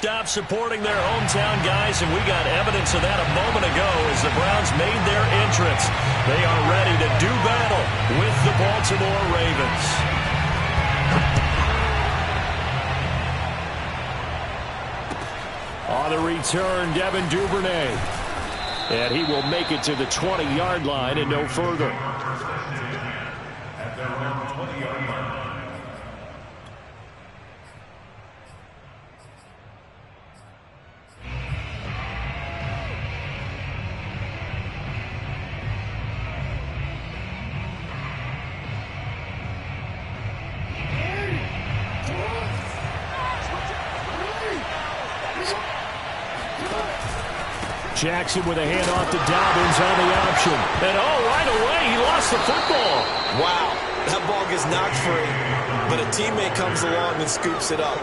stop supporting their hometown guys, and we got evidence of that a moment ago as the Browns made their entrance. They are ready to do battle with the Baltimore Ravens. On the return, Devin Duvernay. And he will make it to the 20-yard line and no further. At their own 20-yard line. Jackson with a handoff to Dobbins on the option. And right away, he lost the football. Wow, that ball gets knocked free, but a teammate comes along and scoops it up.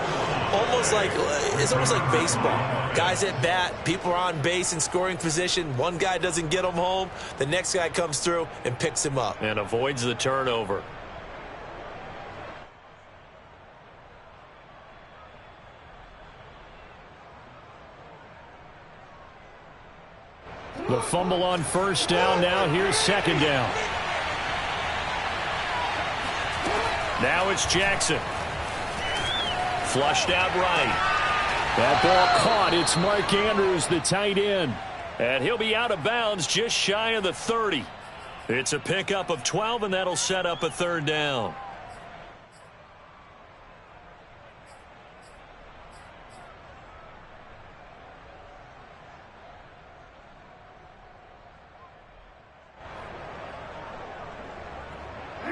It's almost like baseball. Guys at bat, people are on base in scoring position. One guy doesn't get him home. The next guy comes through and picks him up. And avoids the turnover. The fumble on first down. Now here's second down. Now it's Jackson. Flushed out right. That ball caught. It's Mark Andrews, the tight end. And he'll be out of bounds just shy of the 30. It's a pickup of 12, and that'll set up a third down.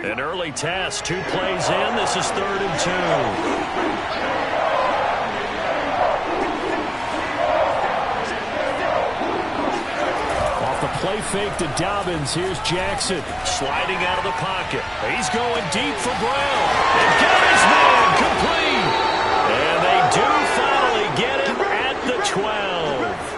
An early task, 2 plays in. This is 3rd and 2. Off the play fake to Dobbins. Here's Jackson sliding out of the pocket. He's going deep for Brown. And got his man complete. And they do finally get him at the 12.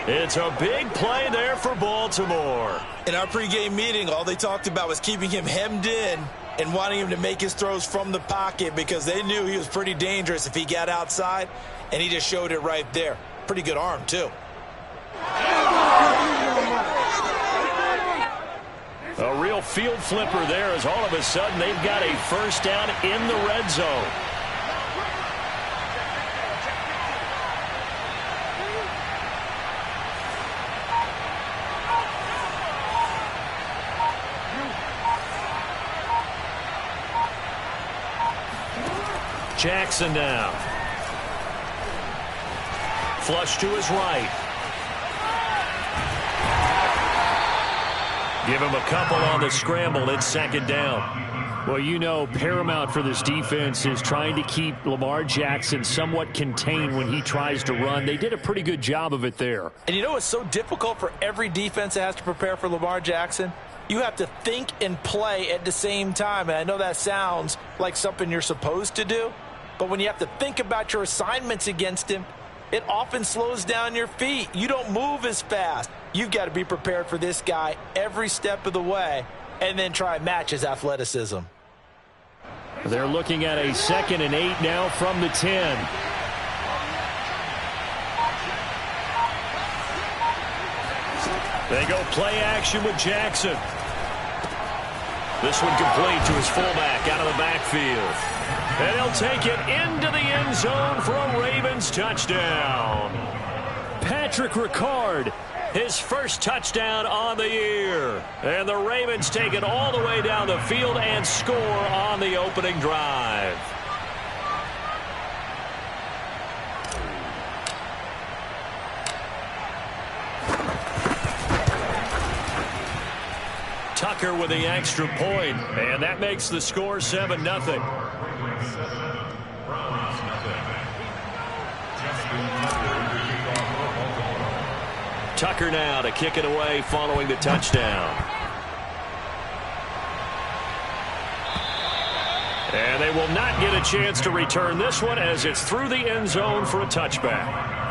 It's a big play there for Baltimore. In our pregame meeting, all they talked about was keeping him hemmed in and wanting him to make his throws from the pocket because they knew he was pretty dangerous if he got outside, and he just showed it right there. Pretty good arm, too. A real field flipper there as all of a sudden they've got a first down in the red zone. Jackson now. Flush to his right. Give him a couple on the scramble. It's second down. Well, you know, paramount for this defense is trying to keep Lamar Jackson somewhat contained when he tries to run. They did a pretty good job of it there. And you know it's so difficult for every defense that has to prepare for Lamar Jackson? You have to think and play at the same time. And I know that sounds like something you're supposed to do. But when you have to think about your assignments against him, it often slows down your feet. You don't move as fast. You've got to be prepared for this guy every step of the way and then try and match his athleticism. They're looking at a 2nd and 8 now from the 10. They go play action with Jackson. This one complete to his fullback out of the backfield. And he'll take it into the end zone for a Ravens touchdown. Patrick Ricard, his first touchdown on the year. And the Ravens take it all the way down the field and score on the opening drive. Tucker with the extra point, and that makes the score 7-0. Tucker now to kick it away following the touchdown. And they will not get a chance to return this one as it's through the end zone for a touchback.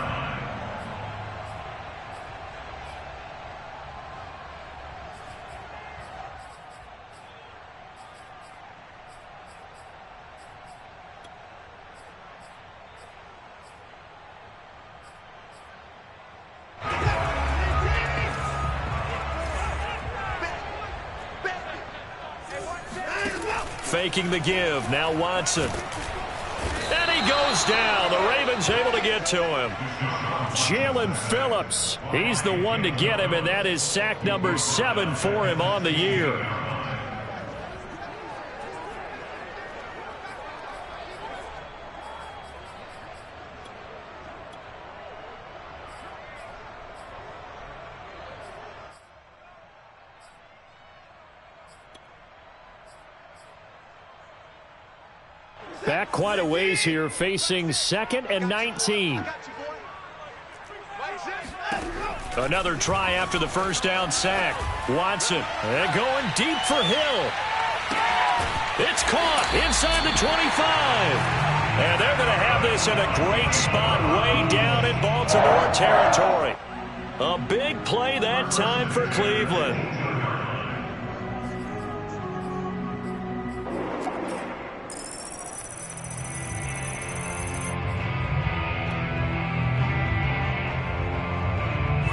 Faking the give. Now Watson. And he goes down. The Ravens able to get to him. Jalen Phillips. He's the one to get him, and that is sack number 7 for him on the year. Back quite a ways here, facing 2nd and 19. Another try after the first down sack. Watson, and going deep for Hill. It's caught inside the 25. And they're going to have this in a great spot way down in Baltimore territory. A big play that time for Cleveland.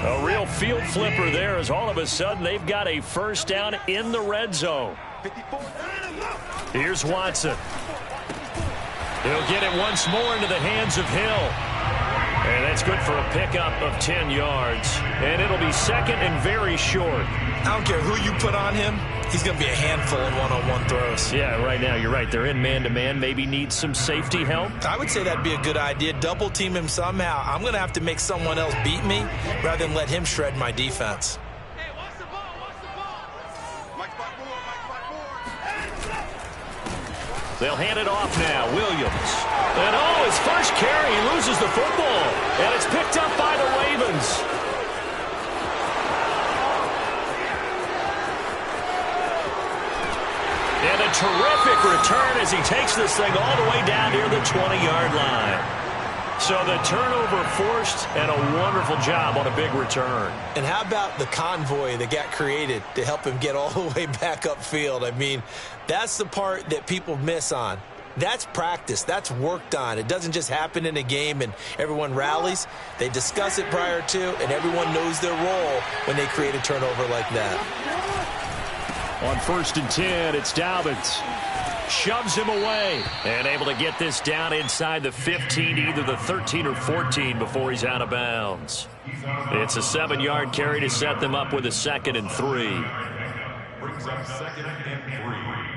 A real field flipper there, as all of a sudden they've got a first down in the red zone. Here's Watson. He'll get it once more into the hands of Hill. And that's good for a pickup of 10 yards. And it'll be 2nd and very short. I don't care who you put on him. He's going to be a handful in one-on-one throws. Yeah, right now, you're right. They're in man-to-man. Maybe need some safety help. I would say that'd be a good idea. Double team him somehow. I'm going to have to make someone else beat me rather than let him shred my defense. Hey, watch the ball, watch the ball. Mike spot board. They'll hand it off now. Williams. And oh, his first carry, he loses the football. And it's picked up by the Ravens. And a terrific return as he takes this thing all the way down near the 20-yard line. So the turnover forced, and a wonderful job on a big return. And how about the convoy that got created to help him get all the way back upfield? I mean, that's the part that people miss on. That's practice. That's worked on. It doesn't just happen in a game and everyone rallies. They discuss it prior to, and everyone knows their role when they create a turnover like that. On 1st and 10, it's Dobbins. Shoves him away. And able to get this down inside the 15, either the 13 or 14 before he's out of bounds. It's a 7-yard carry to set them up with a 2nd and 3. Brings up 2nd and 3.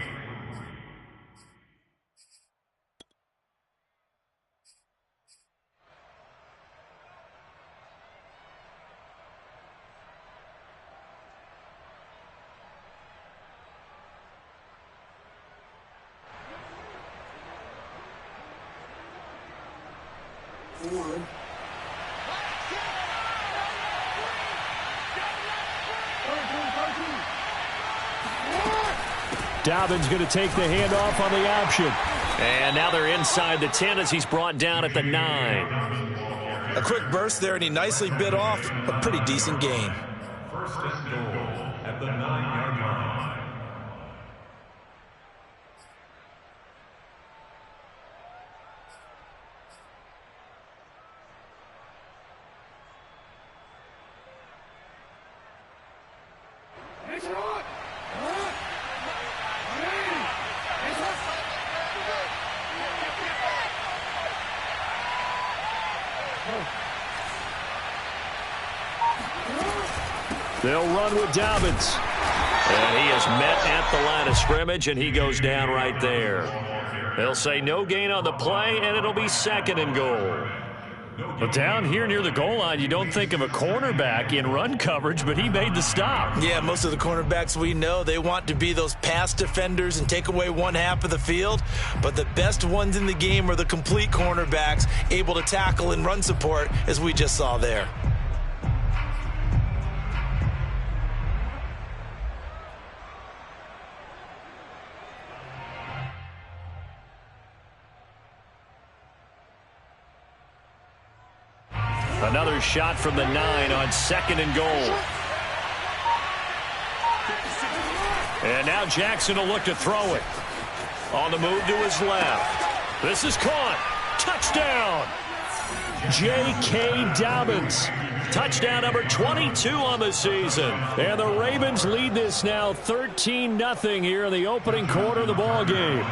Dobbins going to take the handoff on the option. And now they're inside the 10 as he's brought down at the 9. A quick burst there, and he nicely bit off a pretty decent gain. 1st and goal at the 9-yard line. They'll run with Dobbins. And he is met at the line of scrimmage, and he goes down right there. They'll say no gain on the play, and it'll be 2nd and goal. But down here near the goal line, you don't think of a cornerback in run coverage, but he made the stop. Yeah, most of the cornerbacks we know, they want to be those pass defenders and take away one half of the field. But the best ones in the game are the complete cornerbacks, able to tackle and run support, as we just saw there. Another shot from the 9 on 2nd and goal. And now Jackson will look to throw it. On the move to his left. This is caught. Touchdown. J.K. Dobbins Touchdown number 22 on the season. And the Ravens lead this now 13-0 here in the opening quarter of the ball game.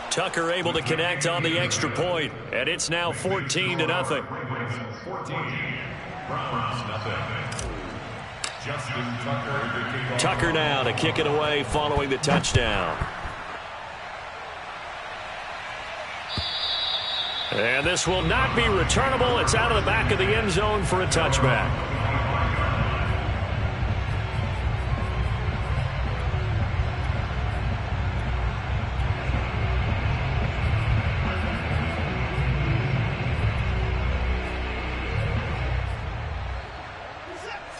Tucker able to connect on the extra point, and it's now 14-0. 14, Browns nothing. Justin Tucker. Tucker now to kick it away following the touchdown. And this will not be returnable. It's out of the back of the end zone for a touchback.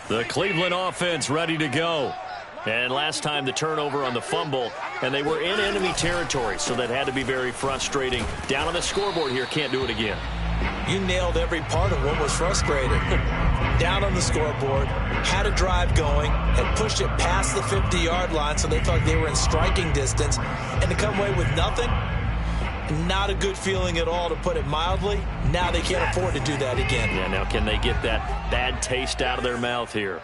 The Cleveland offense ready to go. And last time the turnover on the fumble, and they were in enemy territory, so that had to be very frustrating. Down on the scoreboard here, can't do it again. You nailed every part of what was frustrating. Down on the scoreboard, had a drive going, had pushed it past the 50-yard line, so they thought they were in striking distance, and to come away with nothing, not a good feeling at all, to put it mildly. Now they can't afford to do that again. Yeah, now can they get that bad taste out of their mouth here?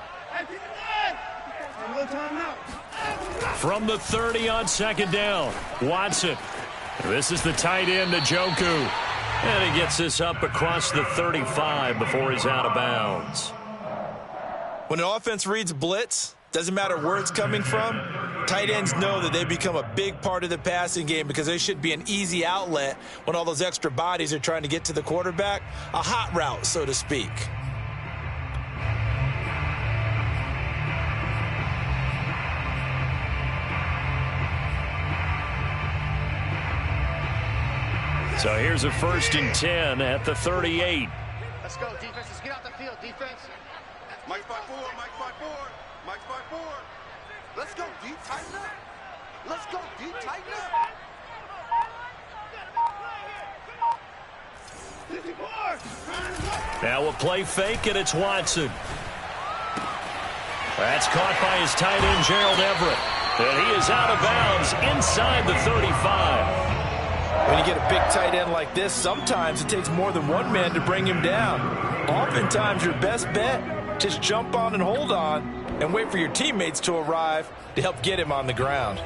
From the 30 on second down, Watson. This is the tight end, Njoku. And he gets this up across the 35 before he's out of bounds. When an offense reads blitz, doesn't matter where it's coming from, tight ends know that they become a big part of the passing game because they should be an easy outlet when all those extra bodies are trying to get to the quarterback. A hot route, so to speak. So here's a 1st and 10 at the 38. Let's go, defense. Let's get out the field, defense. Mike 5-4, Mike 5-4, Mike 5-4. Let's go, deep, tighten up. Let's go, deep, tighten up. Now a play fake, and it's Watson. That's caught by his tight end, Gerald Everett. And he is out of bounds inside the 35. When you get a big tight end like this, sometimes it takes more than one man to bring him down. Oftentimes, your best bet, just jump on and hold on and wait for your teammates to arrive to help get him on the ground.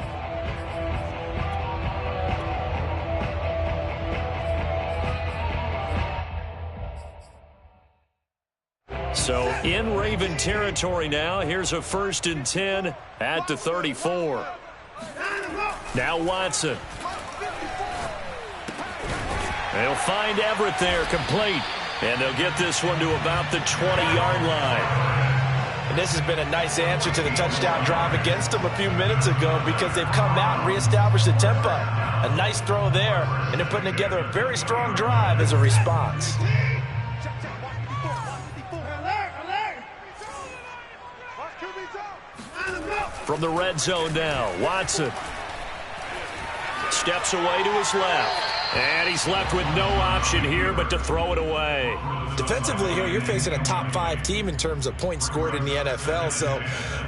So in Raven territory now, here's a 1st and 10 at the 34. Now Watson. They'll find Everett there, complete. And they'll get this one to about the 20-yard line. And this has been a nice answer to the touchdown drive against them a few minutes ago because they've come out and reestablished the tempo. A nice throw there, and they're putting together a very strong drive as a response. From the red zone now, Watson steps away to his left. And he's left with no option here but to throw it away. Defensively here, you're facing a top 5 team in terms of points scored in the NFL. So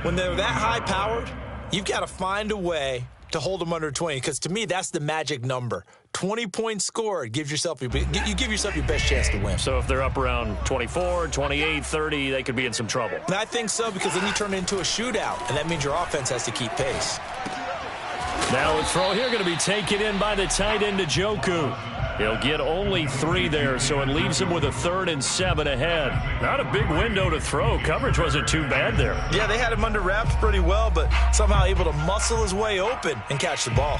when they're that high-powered, you've got to find a way to hold them under 20. Because to me, that's the magic number. 20 points scored. You give yourself your best chance to win. So if they're up around 24, 28, 30, they could be in some trouble. And I think so, because then you turn it into a shootout. And that means your offense has to keep pace. Now the throw here going to be taken in by the tight end, Njoku. He'll get only 3 there, so it leaves him with a 3rd and 7 ahead. Not a big window to throw. Coverage wasn't too bad there. Yeah, they had him under wraps pretty well, but somehow able to muscle his way open and catch the ball.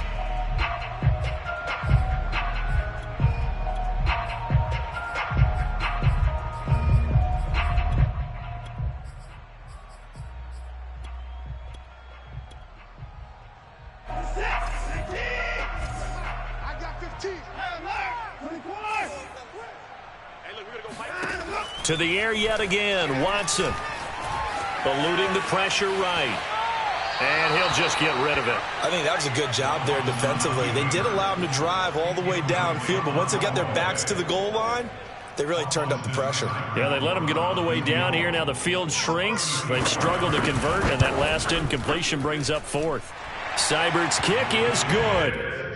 To the air yet again, Watson. Eluding the pressure right. And he'll just get rid of it. I think that was a good job there defensively. They did allow him to drive all the way downfield, but once they got their backs to the goal line, they really turned up the pressure. Yeah, they let him get all the way down here. Now the field shrinks. They've struggled to convert, and that last incompletion brings up 4th. Seibert's kick is good.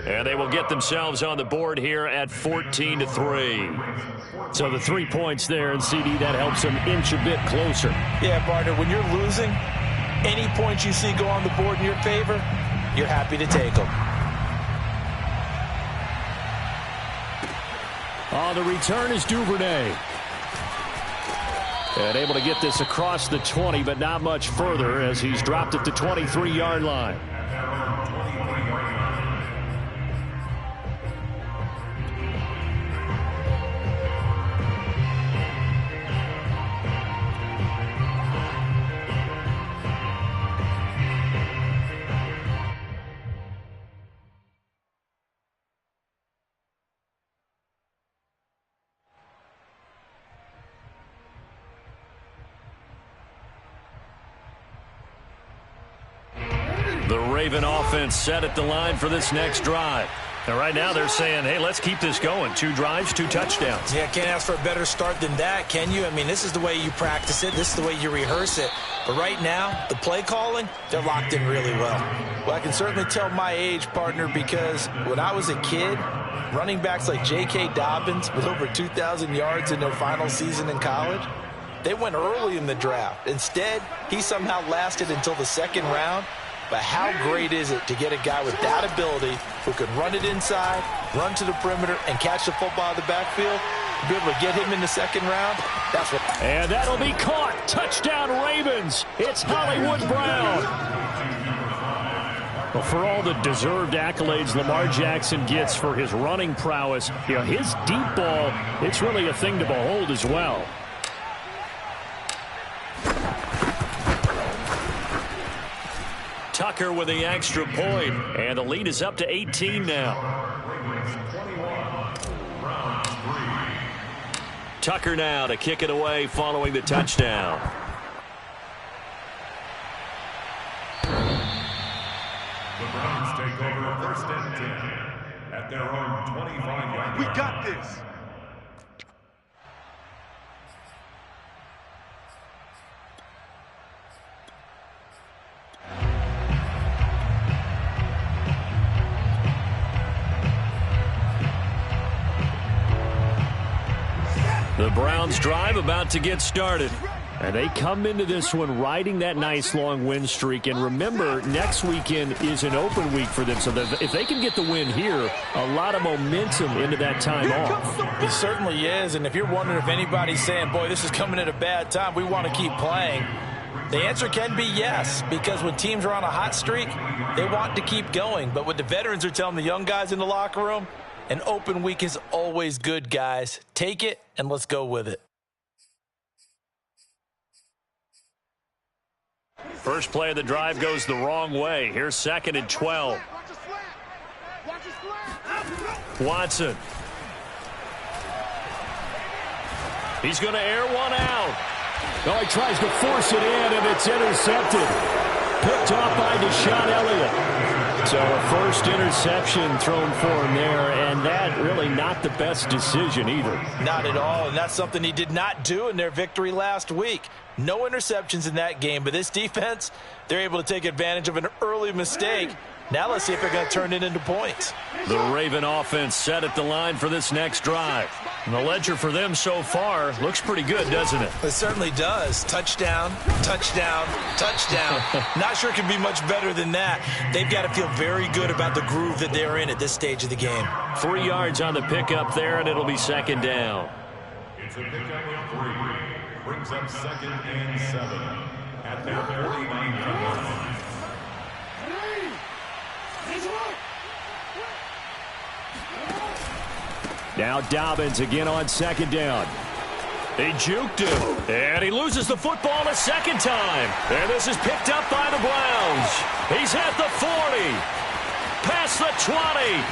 And they will get themselves on the board here at 14-3. So the 3 points there, and CD, that helps them inch a bit closer. Yeah, partner, when you're losing, any points you see go on the board in your favor, you're happy to take them. On the return is Duvernay. And able to get this across the 20, but not much further as he's dropped at the 23-yard line. The Raven offense set at the line for this next drive. And right now they're saying, hey, let's keep this going. 2 drives, 2 touchdowns. Yeah, can't ask for a better start than that, can you? I mean, this is the way you practice it. This is the way you rehearse it. But right now, the play calling, they're locked in really well. Well, I can certainly tell my age, partner, because when I was a kid, running backs like J.K. Dobbins with over 2,000 yards in their final season in college, they went early in the draft. Instead, he somehow lasted until the 2nd round. But how great is it to get a guy with that ability who can run it inside, run to the perimeter, and catch the football in the backfield? To be able to get him in the 2nd round, that's what. And that'll be caught. Touchdown, Ravens. It's Hollywood Brown. Well, for all the deserved accolades Lamar Jackson gets for his running prowess, his deep ball, it's really a thing to behold as well. Tucker with the extra point, and the lead is up to 18 now. Tucker now to kick it away following the touchdown. The Browns take over 1st and 10 at their own 25-yard line. We got this. The Browns drive about to get started. And they come into this one riding that nice long win streak. And remember, next weekend is an open week for them. So if they can get the win here, a lot of momentum into that time off. It certainly is. And if you're wondering if anybody's saying, boy, this is coming at a bad time, we want to keep playing, the answer can be yes. Because when teams are on a hot streak, they want to keep going. But what the veterans are telling the young guys in the locker room, an open week is always good, guys. Take it and let's go with it. First play of the drive goes the wrong way. Here's 2nd and 12. Watson. He's going to air one out. Oh, he tries to force it in, and it's intercepted. Picked off by Deshaun Elliott. So a first interception thrown for him there, and that really not the best decision either. Not at all, and that's something he did not do in their victory last week. No interceptions in that game, but this defense, they're able to take advantage of an early mistake. Now let's see if they're going to turn it into points. The Raven offense set at the line for this next drive. And the ledger for them so far looks pretty good, doesn't it? It certainly does. Touchdown, touchdown, touchdown. Not sure it can be much better than that. They've got to feel very good about the groove that they're in at this stage of the game. 3 yards on the pickup there, and it'll be 2nd down. It's a pickup of 3. Brings up 2nd and 7 at their 49-yard line. Now Dobbins again on 2nd down. He juked him, and he loses the football a 2nd time. And this is picked up by the Browns. He's at the 40, past the 20,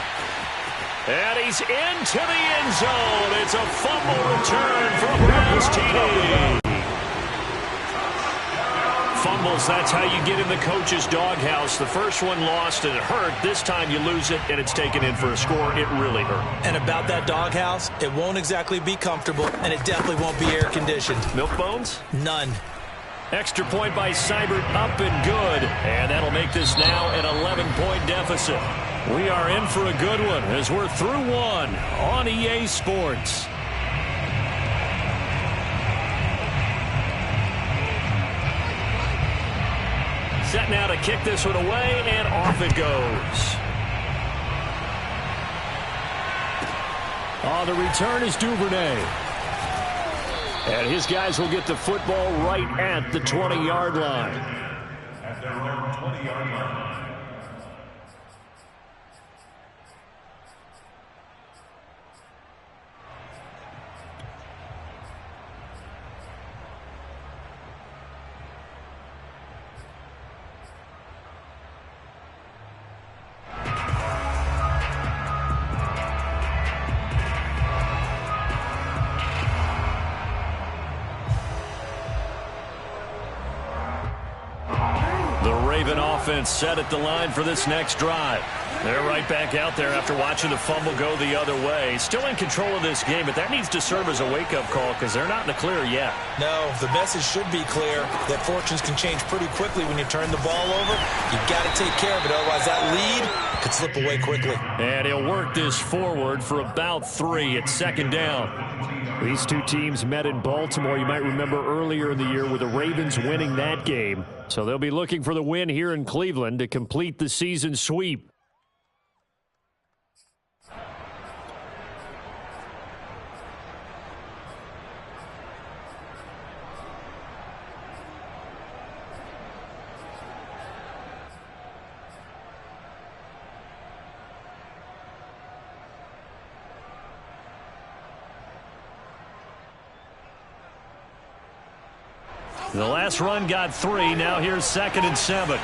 and he's into the end zone. It's a fumble return for a Browns TD. Fumbles, that's how you get in the coach's doghouse. The first one lost and it hurt. This time you lose it and it's taken in for a score. It really hurt. And about that doghouse, it won't exactly be comfortable, and it definitely won't be air-conditioned. Milk bones? None. Extra point by Seibert, up and good. And that'll make this now an 11-point deficit. We are in for a good one as we're through one on EA Sports. Set now to kick this one away, and off it goes. The return is Duvernay. And his guys will get the football right at the 20-yard line. At their own 20-yard line. Offense set at the line for this next drive. They're right back out there after watching the fumble go the other way. Still in control of this game, but that needs to serve as a wake-up call because they're not in the clear yet. No, the message should be clear that fortunes can change pretty quickly when you turn the ball over. You've got to take care of it, otherwise that lead could slip away quickly. And he'll work this forward for about 3 at second down. These two teams met in Baltimore. You might remember earlier in the year with the Ravens winning that game. So they'll be looking for the win here in Cleveland to complete the season sweep. The last run got 3. Now here's 2nd and 7.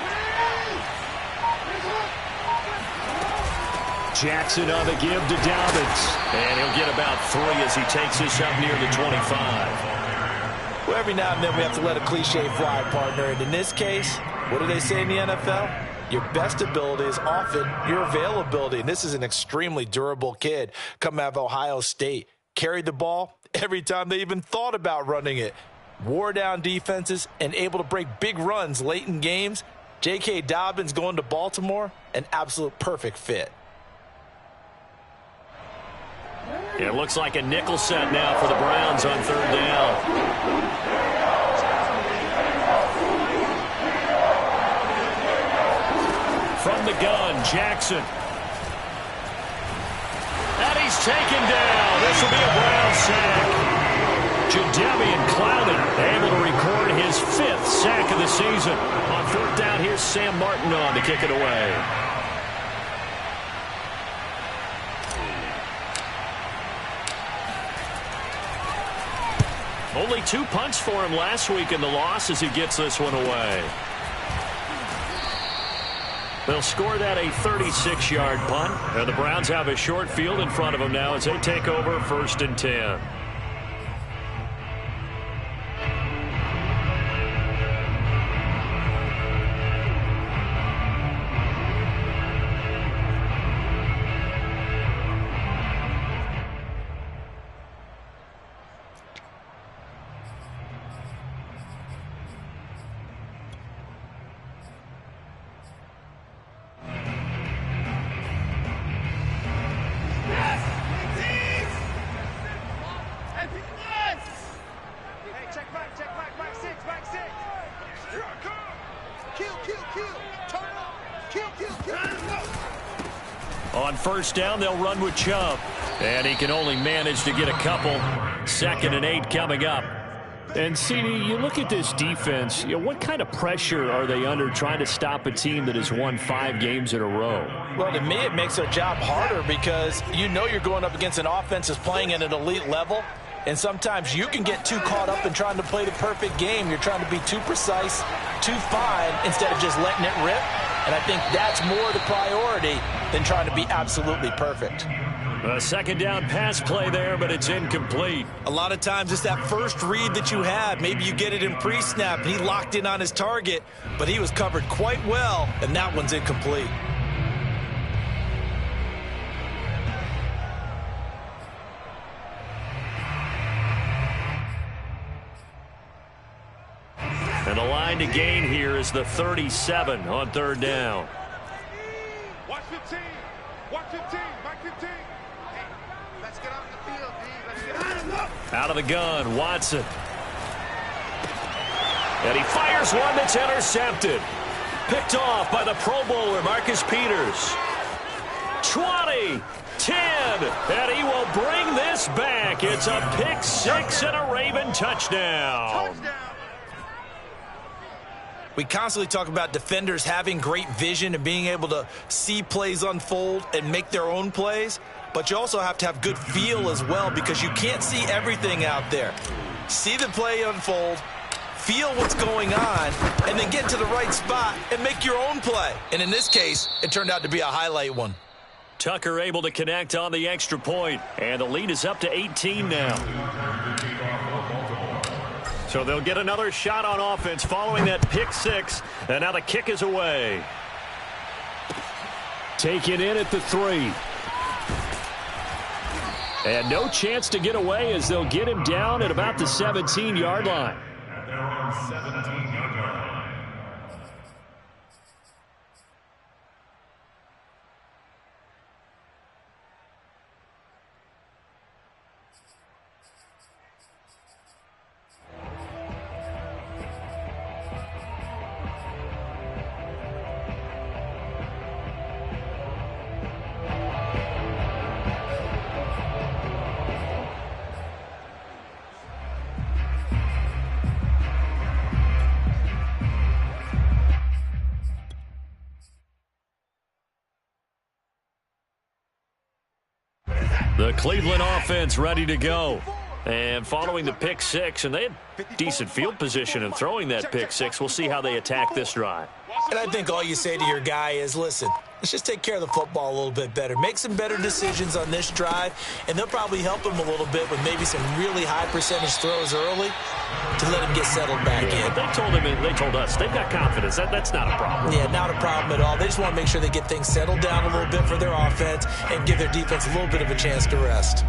Jackson on the give to Dobbins. And he'll get about 3 as he takes this up near the 25. Well, every now and then we have to let a cliche fly, partner. And in this case, what do they say in the NFL? Your best ability is often your availability. And this is an extremely durable kid coming out of Ohio State. Carried the ball every time they even thought about running it. Wore down defenses and able to break big runs late in games. J.K. Dobbins going to Baltimore, an absolute perfect fit. It looks like a nickel set now for the Browns on 3rd down. From the gun, Jackson. And he's taken down. This will be a Brown sack. Jadeveon Clowney able to record his 5th sack of the season. On 4th down, here's Sam Martin on to kick it away. Only 2 punts for him last week in the loss as he gets this one away. They'll score that a 36-yard punt. And the Browns have a short field in front of them now as they take over 1st and 10. On 1st down, they'll run with Chubb. And he can only manage to get a couple. 2nd and 8 coming up. And, CD, you look at this defense, what kind of pressure are they under trying to stop a team that has won 5 games in a row? Well, to me, it makes their job harder because you know you're going up against an offense that's playing at an elite level. And sometimes you can get too caught up in trying to play the perfect game. You're trying to be too precise, too fine, instead of just letting it rip. And I think that's more the priority than trying to be absolutely perfect. A 2nd down pass play there, but it's incomplete. A lot of times it's that first read that you have. Maybe you get it in pre-snap, and he locked in on his target, but he was covered quite well, and that one's incomplete. And the to gain here is the 37 on third down. Watch 15. Watch 15. Mike 15. Hey, let's get out the field, D. Let's get out. Out of the gun, Watson. And he fires one that's intercepted. Picked off by the Pro Bowler, Marcus Peters. 20, 10, and he will bring this back. It's a pick six and a Raven touchdown. We constantly talk about defenders having great vision and being able to see plays unfold and make their own plays, but you also have to have good feel as well because you can't see everything out there. See the play unfold, feel what's going on, and then get to the right spot and make your own play. And in this case, it turned out to be a highlight one. Tucker able to connect on the extra point, and the lead is up to 18 now. So they'll get another shot on offense following that pick six, and now the kick is away. Taken in at the 3. And no chance to get away as they'll get him down at about the 17-yard line. At their own 17-yard line. The Cleveland offense ready to go. And following the pick six, and they had decent field position in throwing that pick six. We'll see how they attack this drive. And I think all you say to your guy is, listen, let's just take care of the football a little bit better. Make some better decisions on this drive, and they'll probably help him a little bit with maybe some really high percentage throws early to let him get settled back in. But they told us they've got confidence. That's not a problem. Yeah, not a problem at all. They just want to make sure they get things settled down a little bit for their offense and give their defense a little bit of a chance to rest.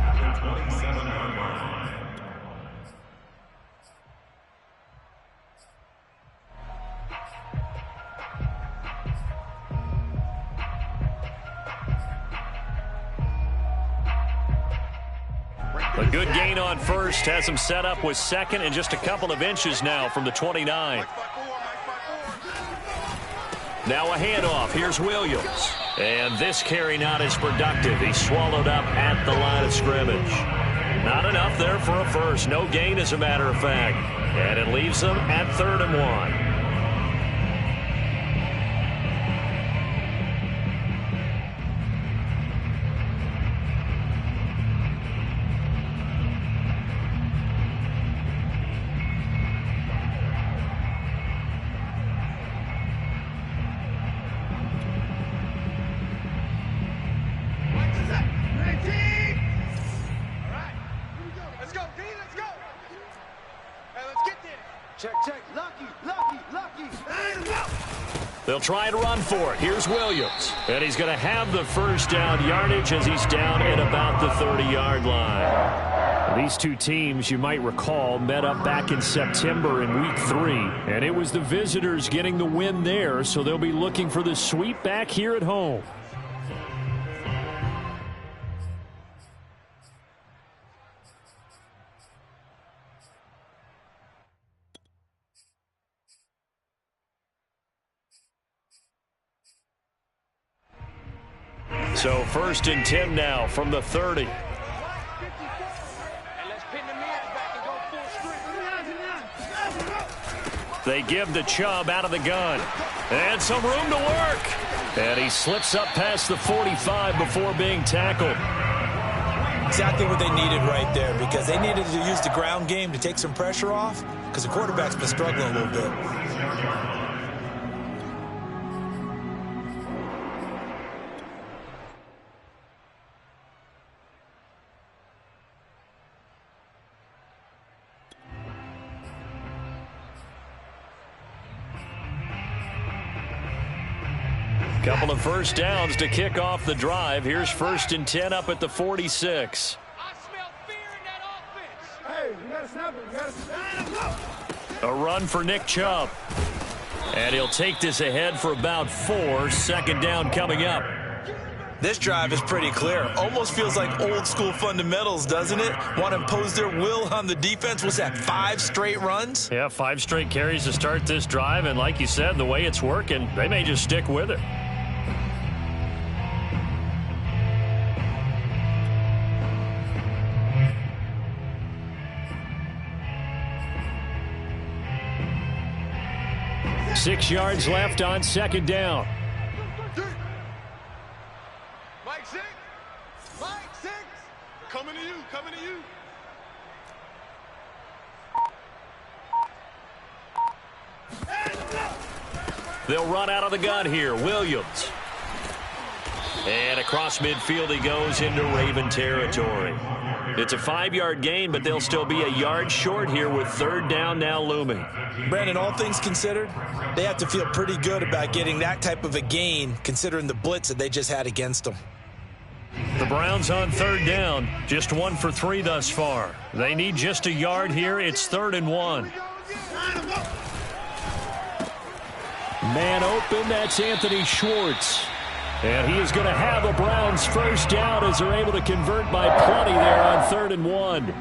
A good gain on first has him set up with second and just a couple of inches now from the 29. Now a handoff. Here's Williams. And this carry not as productive. He's swallowed up at the line of scrimmage. Not enough there for a first. No gain, as a matter of fact. And it leaves them at 3rd and 1. They'll try and run for it. Here's Williams. And he's going to have the first down yardage as he's down at about the 30-yard line. These two teams, you might recall, met up back in September in Week 3. And it was the visitors getting the win there, so they'll be looking for the sweep back here at home. So 1st and 10 now from the 30. They give to Chubb out of the gun. And some room to work. And he slips up past the 45 before being tackled. Exactly what they needed right there, because they needed to use the ground game to take some pressure off, because the quarterback's been struggling a little bit. Couple of first downs to kick off the drive. Here's 1st and 10 up at the 46. I smell fear in that offense. Hey, you gotta snap it. You gotta snap it. A run for Nick Chubb. And he'll take this ahead for about 4. Second down coming up. This drive is pretty clear. Almost feels like old school fundamentals, doesn't it? Want to impose their will on the defense. Was that 5 straight runs? Yeah, 5 straight carries to start this drive. And like you said, the way it's working, they may just stick with it. Six yards left on second down. Mike 6. Mike 6. Coming to you. Coming to you. They'll run out of the gun here. Williams. And across midfield he goes into Raven territory. It's a 5-yard gain, but they'll still be a yard short here with third down now looming. Brandon, all things considered, they have to feel pretty good about getting that type of a gain considering the blitz that they just had against them. The Browns on third down, just 1 for 3 thus far. They need just a yard here. It's 3rd and 1. Man open, that's Anthony Schwartz. And he is going to have the Browns first down as they're able to convert by plenty there on 3rd and 1.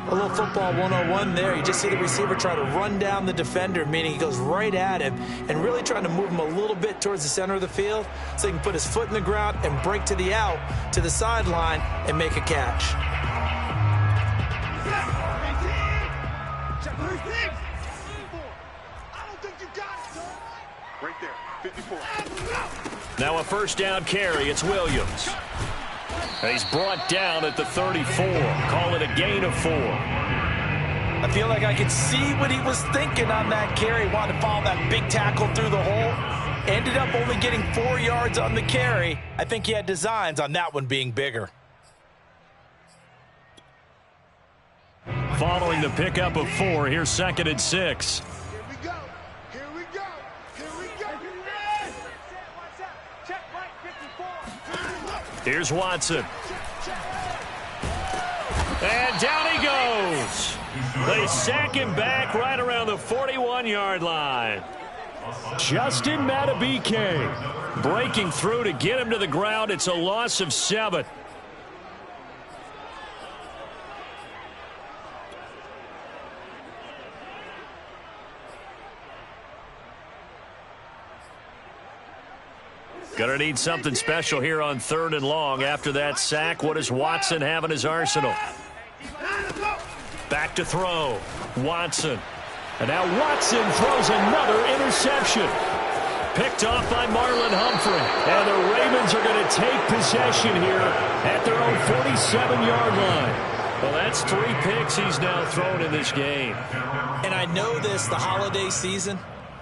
A little football 101 there. You just see the receiver try to run down the defender, meaning he goes right at him and really trying to move him a little bit towards the center of the field so he can put his foot in the ground and break to the out, to the sideline, and make a catch. Right there. 54. Now a first down carry. It's Williams. He's brought down at the 34. Call it a gain of 4. I feel like I could see what he was thinking on that carry. Wanted to follow that big tackle through the hole. Ended up only getting 4 yards on the carry. I think he had designs on that one being bigger. Following the pickup of 4, here's 2nd and 6. Here we go. Here we go. Here we go. Check right 54. Here's Watson. And down he goes. They sack him back right around the 41-yard line. Justin Matabike breaking through to get him to the ground. It's a loss of 7. Gonna need something special here on 3rd and long. After that sack, what does Watson have in his arsenal? Back to throw. Watson. And now Watson throws another interception. Picked off by Marlon Humphrey. And the Ravens are going to take possession here at their own 47-yard line. Well, that's 3 picks he's now thrown in this game. And I know this, the holiday season,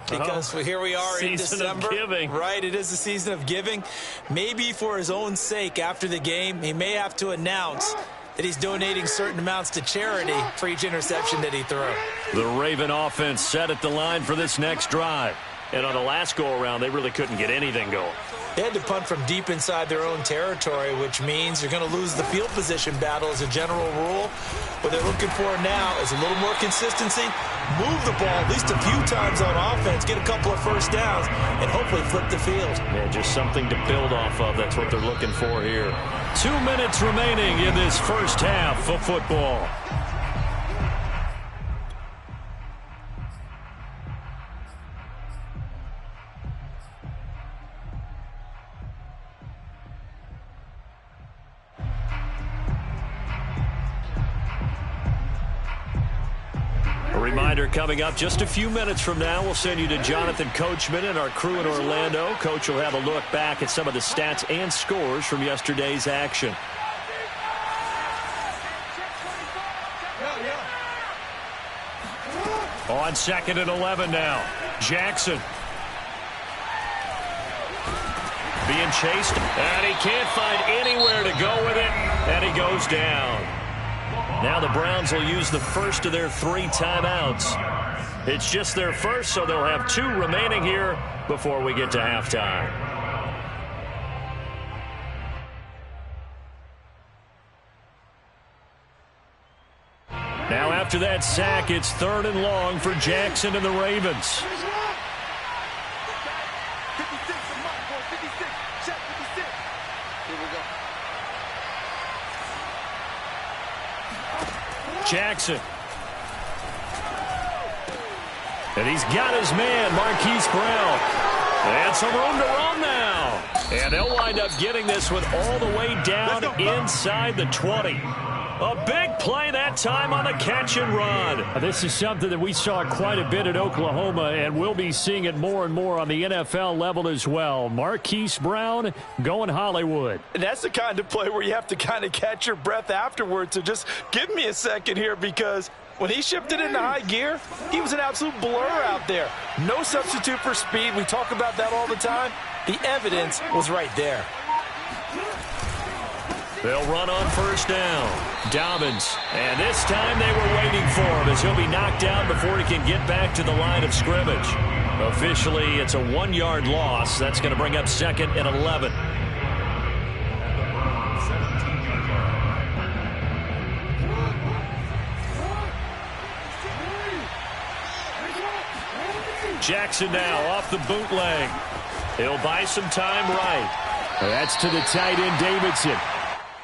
because here we are in December. Season of giving. Right, it is the season of giving. Maybe for his own sake after the game, he may have to announce that he's donating certain amounts to charity for each interception that he throws. The Raven offense set at the line for this next drive. And on the last go-around, they really couldn't get anything going. They had to punt from deep inside their own territory, which means you're going to lose the field position battle as a general rule. What they're looking for now is a little more consistency, move the ball at least a few times on offense, get a couple of first downs, and hopefully flip the field. Yeah, just something to build off of. That's what they're looking for here. 2 minutes remaining in this first half of football. Reminder coming up just a few minutes from now, we'll send you to Jonathan Coachman and our crew in Orlando. Coach will have a look back at some of the stats and scores from yesterday's action. On 2nd and 11 now. Jackson. Being chased, and he can't find anywhere to go with it, and he goes down. Now the Browns will use the first of their 3 timeouts. It's just their first, so they'll have 2 remaining here before we get to halftime. Now after that sack, it's 3rd and long for Jackson and the Ravens. Jackson. And he's got his man, Marquise Brown. And some room to run now. And they'll wind up getting this one all the way down inside the 20. A big play that time on the catch and run. This is something that we saw quite a bit at Oklahoma, and we'll be seeing it more and more on the NFL level as well. Marquise Brown going Hollywood. And that's the kind of play where you have to kind of catch your breath afterwards. So just give me a second here, because when he shifted into high gear, he was an absolute blur out there. No substitute for speed. We talk about that all the time. The evidence was right there. They'll run on first down. Dobbins. And this time they were waiting for him, as he'll be knocked down before he can get back to the line of scrimmage. Officially, it's a 1-yard loss. That's going to bring up 2nd and 11. Jackson now off the bootleg. He'll buy some time right. That's to the tight end, Davidson.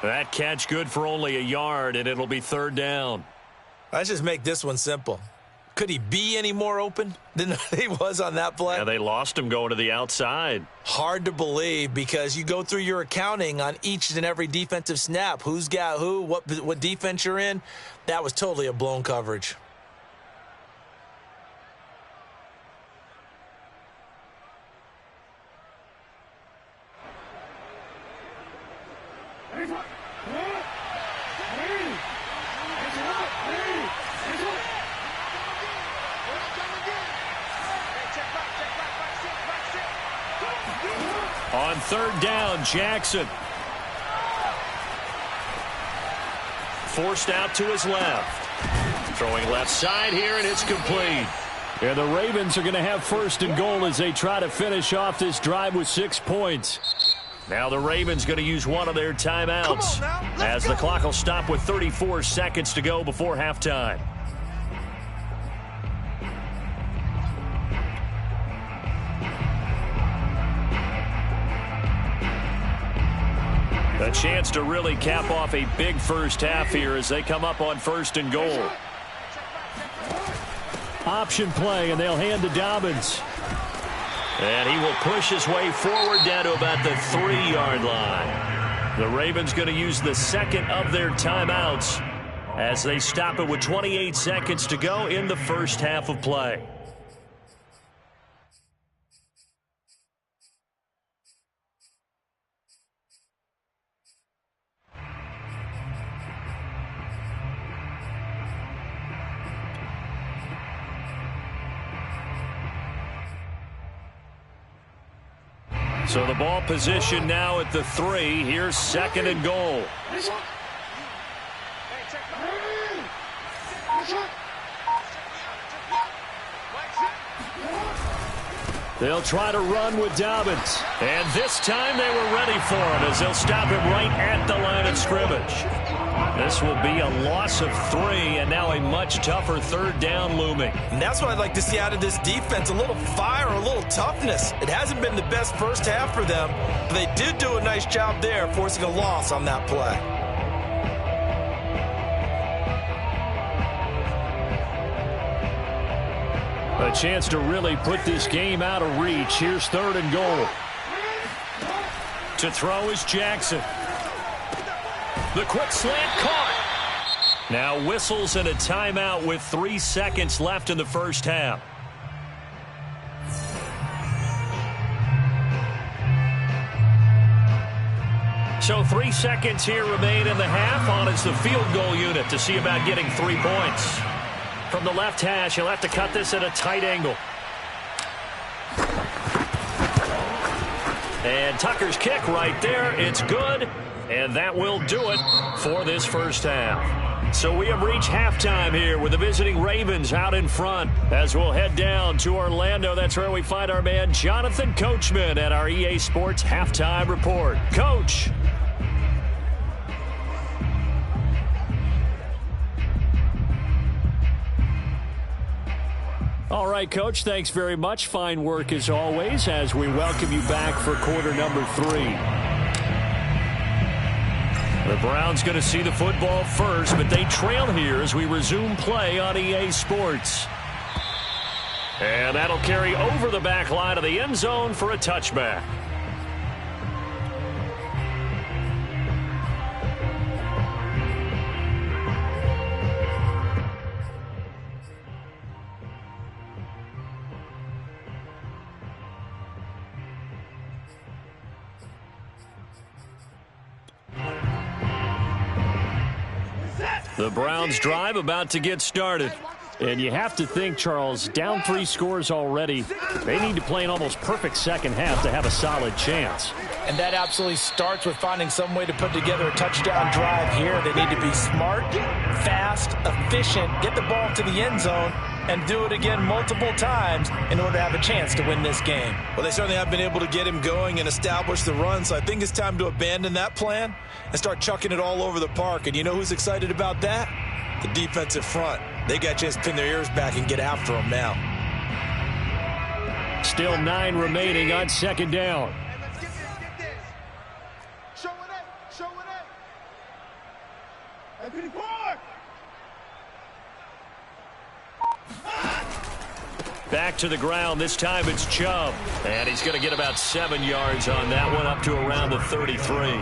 That catch good for only a yard, and it'll be 3rd down. Let's just make this one simple. Could he be any more open than he was on that play? Yeah, they lost him going to the outside. Hard to believe, because you go through your accounting on each and every defensive snap. Who's got who, what defense you're in. That was totally a blown coverage. On 3rd down, Jackson. Forced out to his left. Throwing left side here, and it's complete. And the Ravens are going to have 1st and goal as they try to finish off this drive with 6 points. Now the Ravens going to use one of their timeouts, as the clock will stop with 34 seconds to go before halftime. A chance to really cap off a big first half here as they come up on 1st and goal. Option play, and they'll hand to Dobbins. And he will push his way forward down to about the 3-yard line. The Ravens going to use the 2nd of their timeouts as they stop it with 28 seconds to go in the first half of play. So the ball position now at the 3. Here's 2nd and goal. They'll try to run with Dobbins. And this time they were ready for him, as they'll stop him right at the line of scrimmage. This will be a loss of 3, and now a much tougher 3rd down looming. And that's what I'd like to see out of this defense, a little fire, a little toughness. It hasn't been the best first half for them, but they did do a nice job there, forcing a loss on that play. A chance to really put this game out of reach. Here's 3rd and goal. To throw is Jackson. The quick slant caught. Now whistles and a timeout with 3 seconds left in the first half. So 3 seconds here remain in the half. On is the field goal unit to see about getting 3 points. From the left hash, he'll have to cut this at a tight angle. And Tucker's kick right there. It's good. And that will do it for this first half. So we have reached halftime here with the visiting Ravens out in front. As we'll head down to Orlando, that's where we find our man Jonathan Coachman at our EA Sports Halftime Report. Coach. All right, Coach, thanks very much. Fine work as always as we welcome you back for quarter number 3. The Browns going to see the football first, but they trail here as we resume play on EA Sports. And that'll carry over the back line of the end zone for a touchback. The Browns drive about to get started. And you have to think, Charles, down 3 scores already. They need to play an almost perfect second half to have a solid chance. And that absolutely starts with finding some way to put together a touchdown drive here. They need to be smart, fast, efficient, get the ball to the end zone, and do it again multiple times in order to have a chance to win this game. Well, they certainly have been able to get him going and establish the run, so I think it's time to abandon that plan and start chucking it all over the park. And you know who's excited about that? The defensive front. They got a chance to pin their ears back and get after them now. Still 9 remaining on second down. Hey, let's get this. Show it up. Show it up. M22. Back to the ground. This time it's Chubb. And he's going to get about 7 yards on that one, up to around the 33.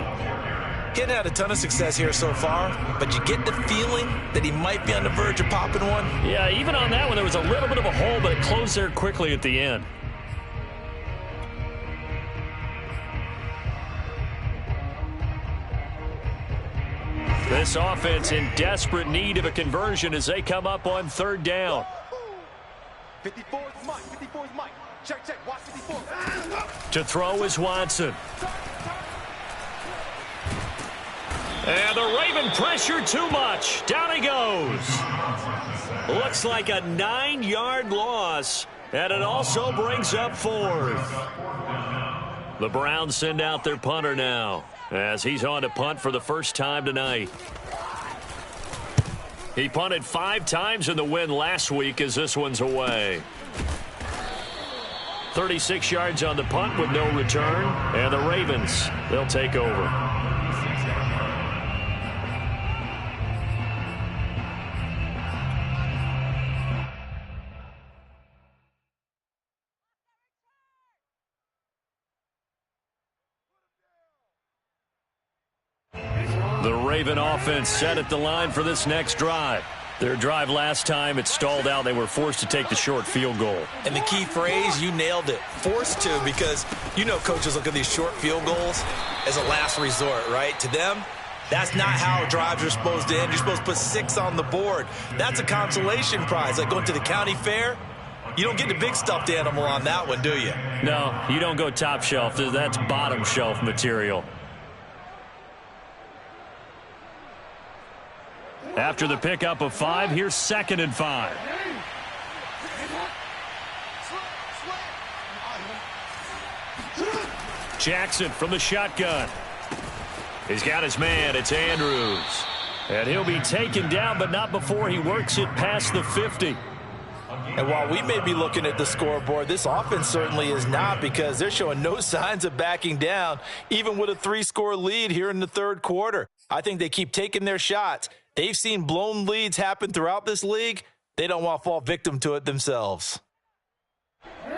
He had a ton of success here so far, but you get the feeling that he might be on the verge of popping one. Yeah, even on that one, there was a little bit of a hole, but it closed there quickly at the end. This offense in desperate need of a conversion as they come up on third down. 54 is Mike. 54 is Mike. Check, check. Watch 54. To throw is Watson. And the Raven pressure too much. Down he goes. Looks like a 9-yard loss. And it also brings up 4th. The Browns send out their punter now, as he's on to punt for the first time tonight. He punted 5 times in the win last week as this one's away. 36 yards on the punt with no return. And the Ravens, they'll take over. The Raven offense set at the line for this next drive. Their drive last time, it stalled out. They were forced to take the short field goal. And the key phrase, you nailed it, forced to, because you know coaches look at these short field goals as a last resort, right? To them, that's not how drives are supposed to end. You're supposed to put 6 on the board. That's a consolation prize, like going to the county fair. You don't get the big stuffed animal on that one, do you? No, you don't go top shelf. That's bottom shelf material. After the pickup of 5, here's 2nd and 5. Jackson from the shotgun. He's got his man. It's Andrews. And he'll be taken down, but not before he works it past the 50. And while we may be looking at the scoreboard, this offense certainly is not, because they're showing no signs of backing down, even with a 3-score lead here in the third quarter. I think they keep taking their shots. They've seen blown leads happen throughout this league. They don't want to fall victim to it themselves.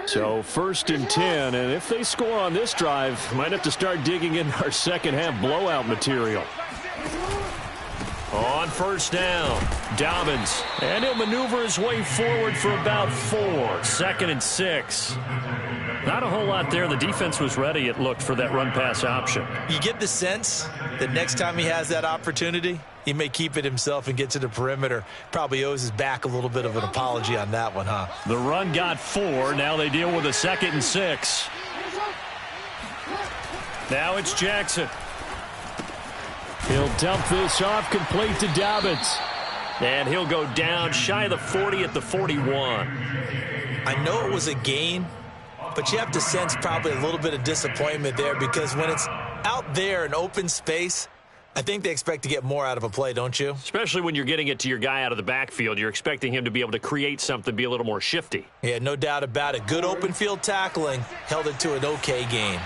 So 1st and 10, and if they score on this drive, might have to start digging in our second half blowout material. On 1st down, Dobbins, and he'll maneuver his way forward for about 4. 2nd and 6. Not a whole lot there. The defense was ready, it looked, for that run-pass option. You get the sense that next time he has that opportunity, he may keep it himself and get to the perimeter. Probably owes his back a little bit of an apology on that one, huh? The run got 4. Now they deal with a 2nd and 6. Now it's Jackson. He'll dump this off, complete to Dobbins. And he'll go down shy of the 40 at the 41. I know it was a gain, but you have to sense probably a little bit of disappointment there, because when it's out there in open space, I think they expect to get more out of a play, don't you? Especially when you're getting it to your guy out of the backfield. You're expecting him to be able to create something, be a little more shifty. Yeah, no doubt about it. Good open field tackling held it to an okay gain.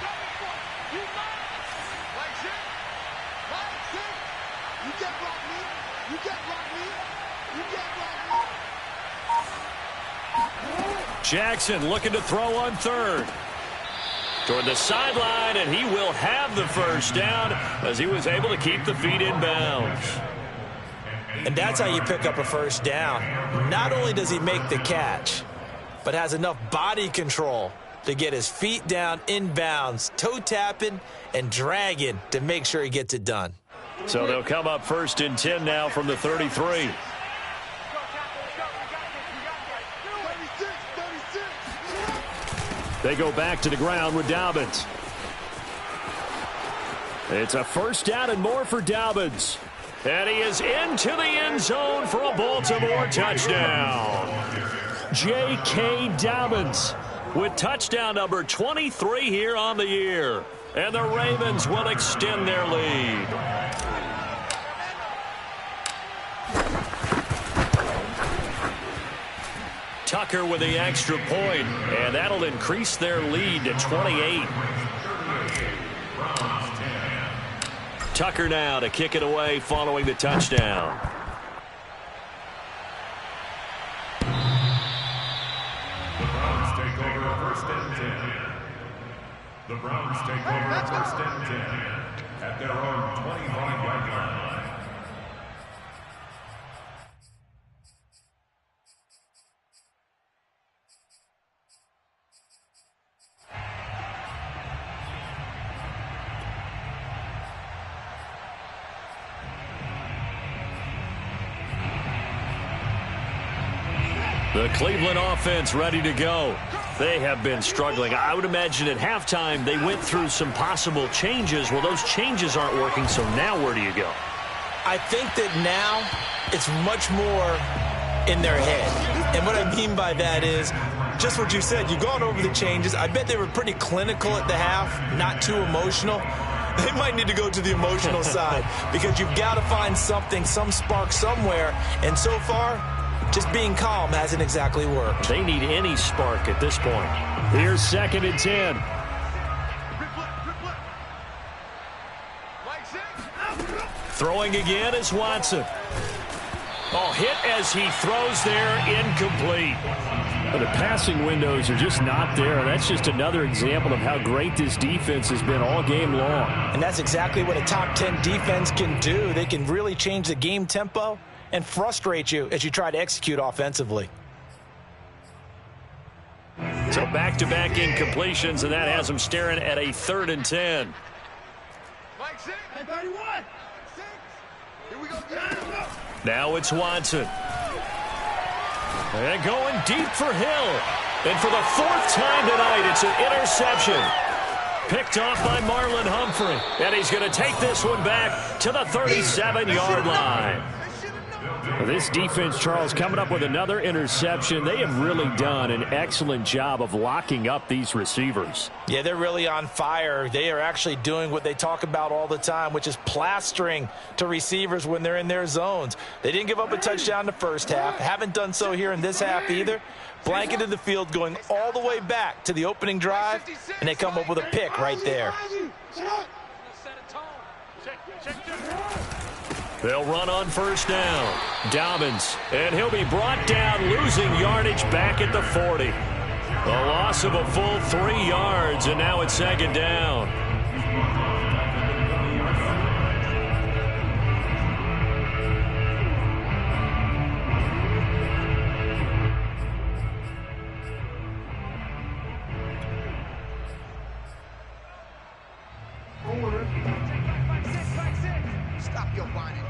Jackson looking to throw on third. Toward the sideline, and he will have the first down as he was able to keep the feet in bounds. And that's how you pick up a first down. Not only does he make the catch, but has enough body control to get his feet down in bounds, toe tapping and dragging to make sure he gets it done. So they'll come up 1st and 10 now from the 33. They go back to the ground with Dobbins. It's a first down and more for Dobbins. And he is into the end zone for a Baltimore touchdown. J.K. Dobbins with touchdown number 23 here on the year. And the Ravens will extend their lead. Tucker with the extra point, and that'll increase their lead to 28. Tucker now to kick it away following the touchdown. The Browns take over 1st and 10. The Browns take over 1st and 10 at their own 25-yard line. The Cleveland offense ready to go. They have been struggling. I would imagine at halftime they went through some possible changes. Well, those changes aren't working, so now where do you go? I think that now it's much more in their head. And what I mean by that is just what you said. You've gone over the changes. I bet they were pretty clinical at the half, not too emotional. They might need to go to the emotional side because you've got to find something, some spark somewhere. And so far, just being calm hasn't exactly worked. They need any spark at this point. Here's 2nd and 10. Throwing again is Watson. Oh, hit as he throws there, incomplete. Well, the passing windows are just not there. That's just another example of how great this defense has been all game long. And that's exactly what a top 10 defense can do. They can really change the game tempo and frustrate you as you try to execute offensively. So back-to-back incompletions, and that has them staring at a 3rd and 10. Now it's Watson. And going deep for Hill. And for the 4th time tonight, it's an interception. Picked off by Marlon Humphrey. And he's going to take this one back to the 37-yard line. This defense, Charles, coming up with another interception. They have really done an excellent job of locking up these receivers. Yeah, they're really on fire. They are actually doing what they talk about all the time, which is plastering to receivers when they're in their zones. They didn't give up a touchdown the first half. Haven't done so here in this half either. Blanketed the field going all the way back to the opening drive, and they come up with a pick right there. They'll run on 1st down. Dobbins, and he'll be brought down, losing yardage back at the 40. A loss of a full 3 yards, and now it's 2nd down. Stop your whining.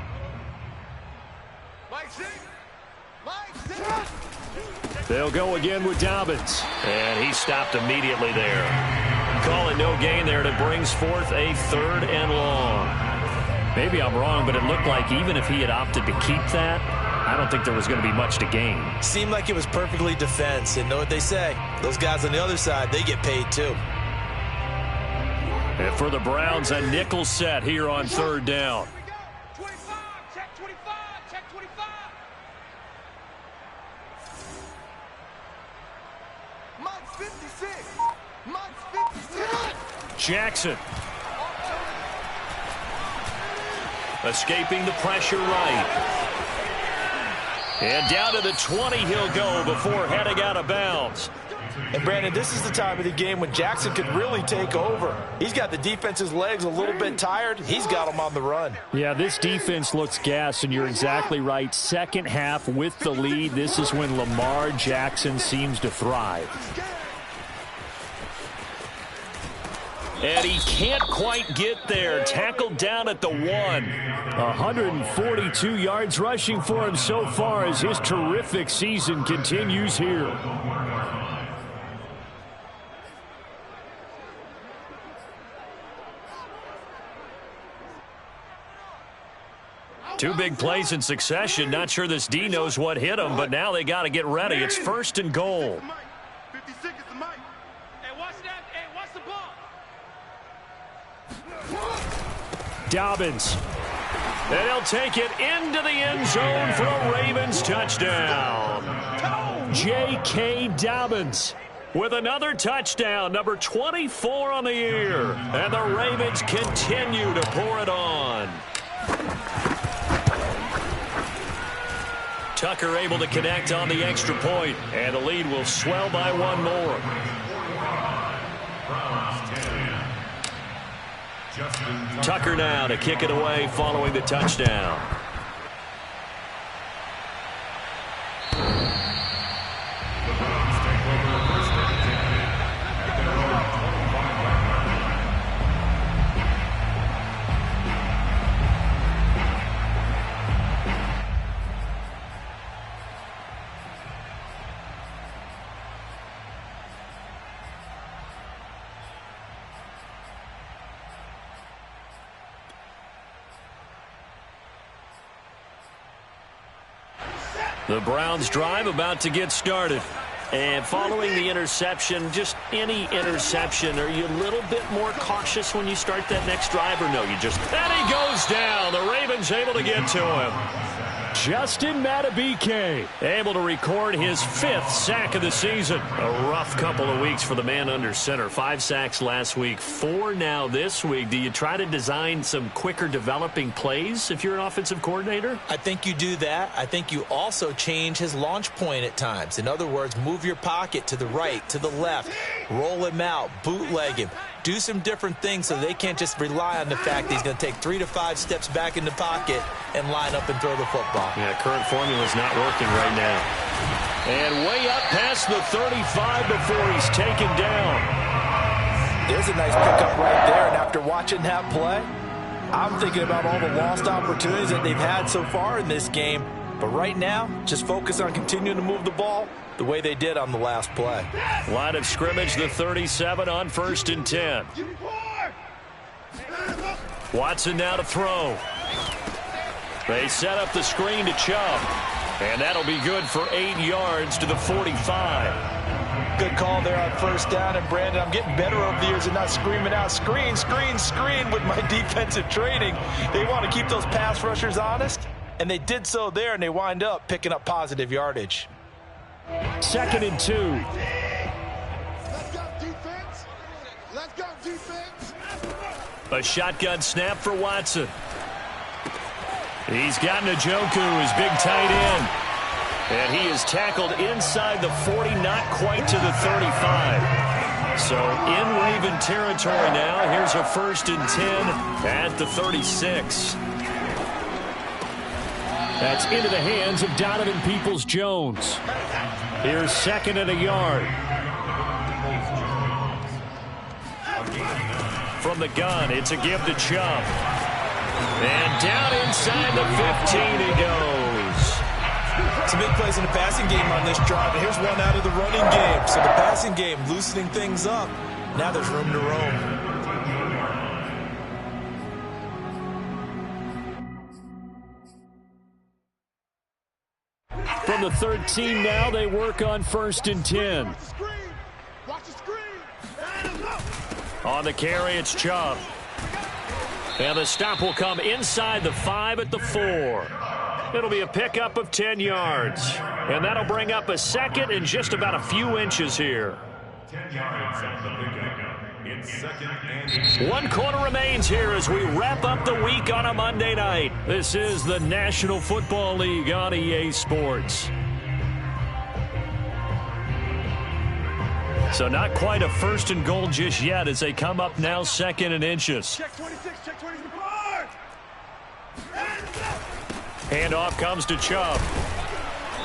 They'll go again with Dobbins. And he stopped immediately there. Call it no gain there, and it brings forth a 3rd and long. Maybe I'm wrong, but it looked like even if he had opted to keep that, I don't think there was going to be much to gain. Seemed like it was perfectly defense. And know what they say? Those guys on the other side, they get paid too. And for the Browns, a nickel set here on 3rd down. Jackson. Escaping the pressure right. And down to the 20 he'll go before heading out of bounds. And, Brandon, this is the time of the game when Jackson could really take over. He's got the defense's legs a little bit tired. He's got them on the run. Yeah, this defense looks gassed, and you're exactly right. Second half with the lead, this is when Lamar Jackson seems to thrive. And he can't quite get there. Tackled down at the 1. 142 yards rushing for him so far as his terrific season continues here. Two big plays in succession. Not sure this D knows what hit him, but now they got to get ready. It's 1st and goal. 56 is the mic. Hey, watch that. Hey, watch the ball. Dobbins. And he'll take it into the end zone for a Ravens touchdown. J.K. Dobbins with another touchdown, number 24 on the year. And the Ravens continue to pour it on. Tucker able to connect on the extra point, and the lead will swell by one more. Tucker now to kick it away following the touchdown. The Browns drive about to get started. And following the interception, just any interception, are you a little bit more cautious when you start that next drive, or no, you just... And he goes down. The Ravens able to get to him. Justin Madubuike able to record his 5th sack of the season. A rough couple of weeks for the man under center. 5 sacks last week, 4 now this week. Do you try to design some quicker developing plays if you're an offensive coordinator? I think you do that. I think you also change his launch point at times. In other words, move your pocket to the right, to the left, roll him out, bootleg him. Do some different things so they can't just rely on the fact that he's going to take 3 to 5 steps back in the pocket and line up and throw the football. Yeah, current formula is not working right now. And way up past the 35 before he's taken down. There's a nice pickup right there, and after watching that play, I'm thinking about all the lost opportunities that they've had so far in this game. But right now, just focus on continuing to move the ball the way they did on the last play. Line of scrimmage, the 37 on 1st and 10. Watson now to throw. They set up the screen to Chubb. And that'll be good for 8 yards to the 45. Good call there on 1st down. And, Brandon, I'm getting better over the years and not screaming out, screen, screen, screen with my defensive training. They want to keep those pass rushers honest, and they did so there, and they wind up picking up positive yardage. 2nd and 2. Let's go, defense. Let's go, defense. A shotgun snap for Watson. He's got Njoku, his big tight end. And he is tackled inside the 40, not quite to the 35. So in Raven territory now. Here's a 1st and 10 at the 36. That's into the hands of Donovan Peoples-Jones. Here's 2nd and a yard. From the gun, it's a give to Chubb. And down inside the 15 he goes. Some big plays in the passing game on this drive, and here's one out of the running game. So the passing game loosening things up. Now there's room to roam. From the 13 now, they work on 1st and 10. Watch the screen. On the carry, it's Chubb. And the stop will come inside the 5 at the 4. It'll be a pickup of 10 yards. And that'll bring up a 2nd and just about a few inches here. 10 yards on the pickup. It's 2nd and 1 quarter remains here as we wrap up the week on a Monday night. This is the National Football League on EA Sports. So not quite a first and goal just yet as they come up now 2nd and inches. Check 26, check 26. Handoff comes to Chubb.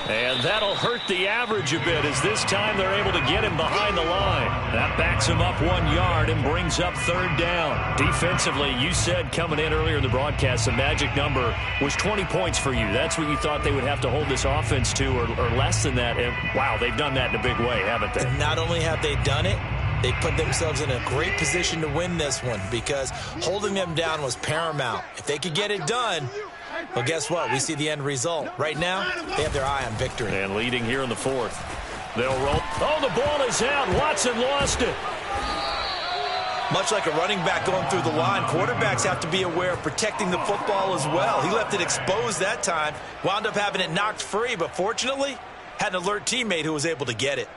And that'll hurt the average a bit as this time they're able to get him behind the line. That backs him up 1 yard and brings up 3rd down. Defensively, you said coming in earlier in the broadcast, the magic number was 20 points for you. That's what you thought they would have to hold this offense to or less than that. And, wow, they've done that in a big way, haven't they? And not only have they done it, they put themselves in a great position to win this one because holding them down was paramount. If they could get it done, well, guess what? We see the end result. Right now, they have their eye on victory. And leading here in the 4th. They'll roll. Oh, the ball is out. Watson lost it. Much like a running back going through the line, quarterbacks have to be aware of protecting the football as well. He left it exposed that time, wound up having it knocked free, but fortunately, had an alert teammate who was able to get it.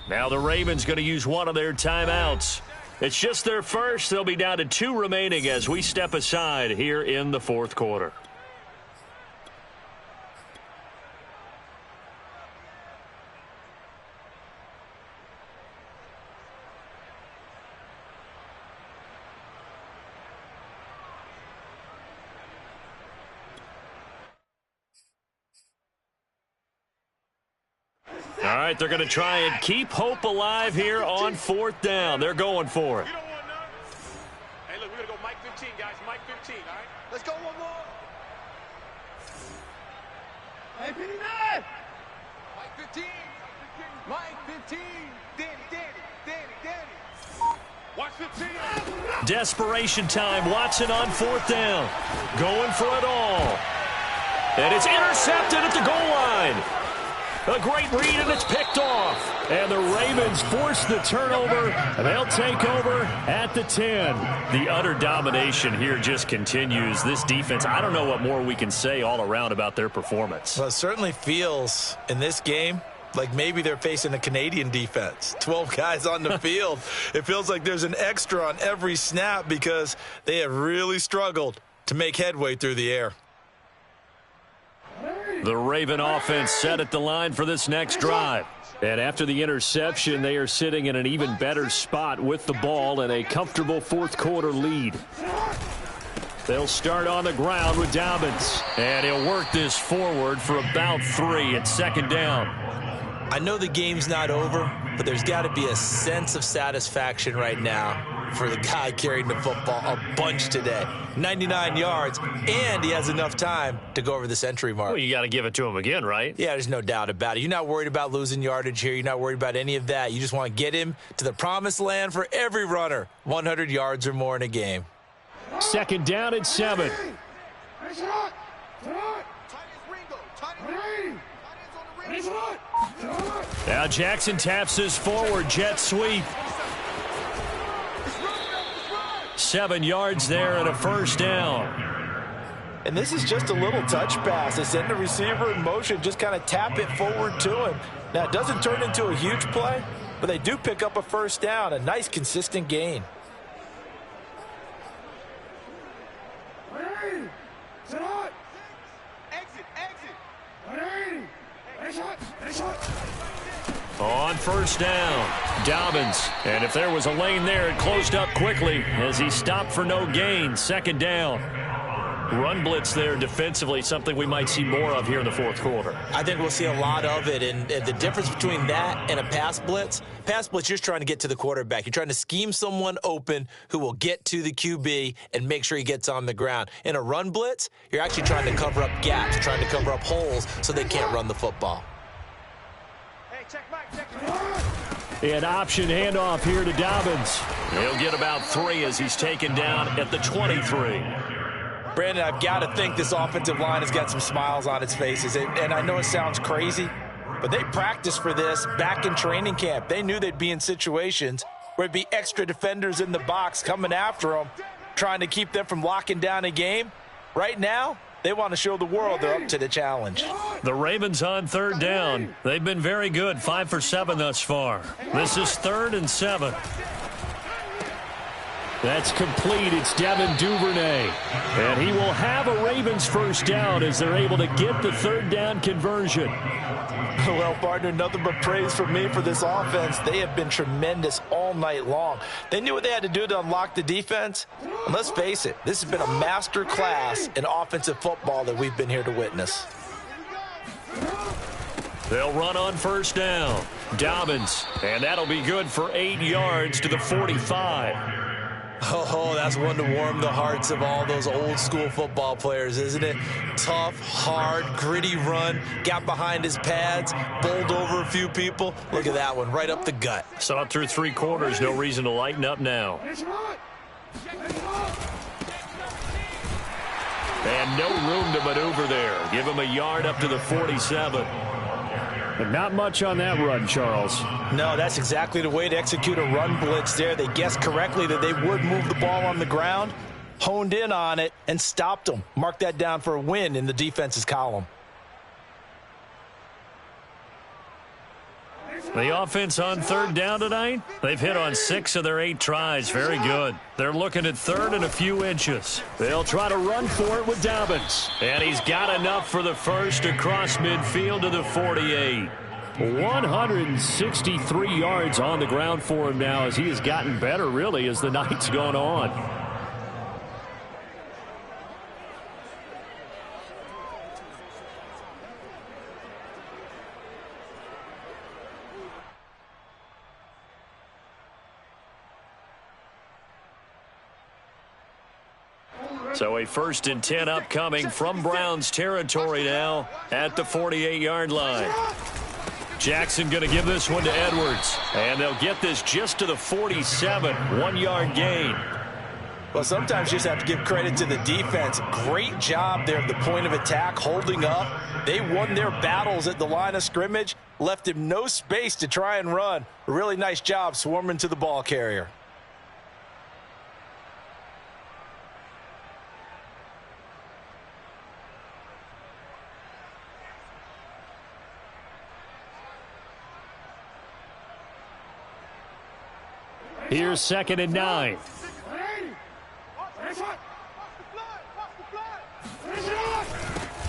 Now the Ravens going to use one of their timeouts. It's just their first. They'll be down to 2 remaining as we step aside here in the 4th quarter. All right, they're going to try and keep hope alive here on 4th down. They're going for it. You don't want none? Hey, look, we're going to go Mike 15, guys. Mike 15, all right? Let's go one more. Hey, 59. Mike 15. Mike 15. Danny. Watch 15. Desperation time. Watson on 4th down. Going for it all. And it's intercepted at the goal line. A great read, and it's picked off. And the Ravens force the turnover, and they'll take over at the 10. The utter domination here just continues. This defense, I don't know what more we can say all around about their performance. Well, it certainly feels in this game like maybe they're facing a Canadian defense. 12 guys on the field. It feels like there's an extra on every snap because they have really struggled to make headway through the air. The Raven offense set at the line for this next drive. And after the interception, they are sitting in an even better spot with the ball and a comfortable 4th quarter lead. They'll start on the ground with Dobbins. And he'll work this forward for about 3 at 2nd down. I know the game's not over, but there's got to be a sense of satisfaction right now for the guy carrying the football a bunch today. 99 yards, and he has enough time to go over the century mark. Well, you got to give it to him again, right? Yeah, there's no doubt about it. You're not worried about losing yardage here. You're not worried about any of that. You just want to get him to the promised land for every runner. 100 yards or more in a game. 2nd down and 7. Now Jackson taps his forward jet sweep. 7 yards there and a 1st down. And this is just a little touch pass. They send the receiver in motion, just kind of tap it forward to him. Now, it doesn't turn into a huge play, but they do pick up a 1st down, a nice, consistent gain. On 1st down, Dobbins. And if there was a lane there, it closed up quickly as he stopped for no gain. 2nd down. Run blitz there defensively, something we might see more of here in the 4th quarter. I think we'll see a lot of it, and the difference between that and a pass blitz, you're just trying to get to the quarterback. You're trying to scheme someone open who will get to the QB and make sure he gets on the ground. In a run blitz, you're actually trying to cover up gaps, trying to cover up holes so they can't run the football. An option handoff here to Dobbins. He'll get about 3 as he's taken down at the 23. Brandon, I've got to think this offensive line has got some smiles on its faces. And I know it sounds crazy, But they practiced for this back in training camp. They knew they'd be in situations where it'd be extra defenders in the box coming after them, trying to keep them from locking down a game. Right now, they want to show the world they're up to the challenge. The Ravens on third down. They've been very good, 5 for 7 thus far. This is 3rd and 7. That's complete. It's Devin Duvernay. And he will have a Ravens first down as they're able to get the third down conversion. Well, partner, nothing but praise from me for this offense. They have been tremendous all night long. They knew what they had to do to unlock the defense. And let's face it, this has been a master class in offensive football that we've been here to witness. They'll run on first down. Dobbins. And that'll be good for 8 yards to the 45. Oh, that's one to warm the hearts of all those old school football players, isn't it? Tough, hard, gritty run, got behind his pads, bowled over a few people. Look at that one, right up the gut. Saw it through 3 quarters, no reason to lighten up now. And no room to maneuver there. Give him a yard up to the 47. But not much on that run, Charles. No, that's exactly the way to execute a run blitz there. They guessed correctly that they would move the ball on the ground, honed in on it, and stopped them. Mark that down for a win in the defense's column. The offense on third down tonight, they've hit on 6 of their 8 tries. Very good. They're looking at 3rd and a few inches. They'll try to run for it with Dobbins. And he's got enough for the first across midfield to the 48. 163 yards on the ground for him now as he has gotten better, really, as the night's gone on. So a 1st and 10 upcoming from Browns territory now at the 48-yard line. Jackson going to give this one to Edwards. And they'll get this just to the 47, 1-yard gain. Well, sometimes you just have to give credit to the defense. Great job there at the point of attack, holding up. They won their battles at the line of scrimmage, left him no space to try and run. A really nice job swarming to the ball carrier. Here's 2nd and 9.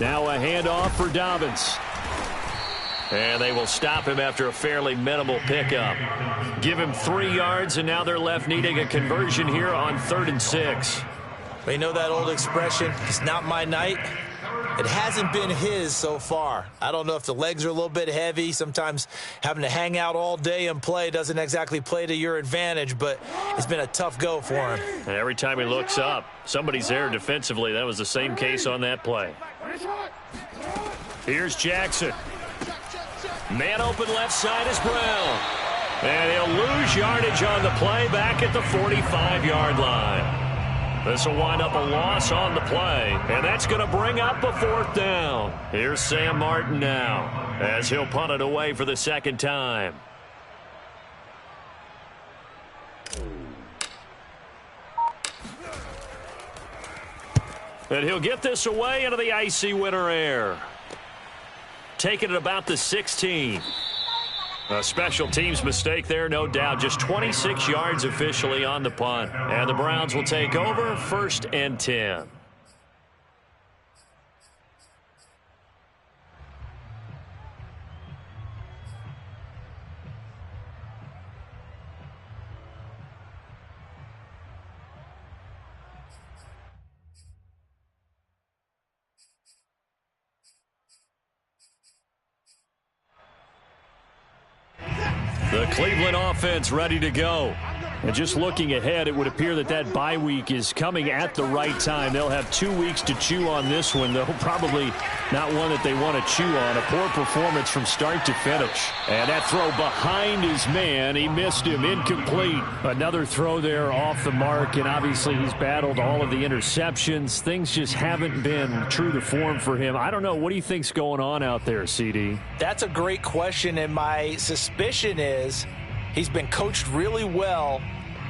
Now a handoff for Dobbins. And they will stop him after a fairly minimal pickup. Give him 3 yards, and now they're left needing a conversion here on 3rd and 6. You know that old expression, it's not my night. It hasn't been his so far. I don't know if the legs are a little bit heavy. Sometimes having to hang out all day and play doesn't exactly play to your advantage, but it's been a tough go for him. And every time he looks up, somebody's there defensively. That was the same case on that play. Here's Jackson. Man open left side is Brown. And he'll lose yardage on the play back at the 45-yard line. This will wind up a loss on the play, and that's going to bring up a 4th down. Here's Sam Martin now, as he'll punt it away for the 2nd time. And he'll get this away into the icy winter air. Taking it about the 16. A special teams mistake there, no doubt. Just 26 yards officially on the punt. And the Browns will take over 1st and 10. The Cleveland offense ready to go. And just looking ahead, it would appear that that bye week is coming at the right time. They'll have 2 weeks to chew on this one, though probably not one that they want to chew on. A poor performance from start to finish. And that throw behind his man, he missed him, incomplete. Another throw there off the mark, and obviously he's battled all of the interceptions. Things just haven't been true to form for him. I don't know. What do you think's going on out there, CD? That's a great question, and my suspicion is he's been coached really well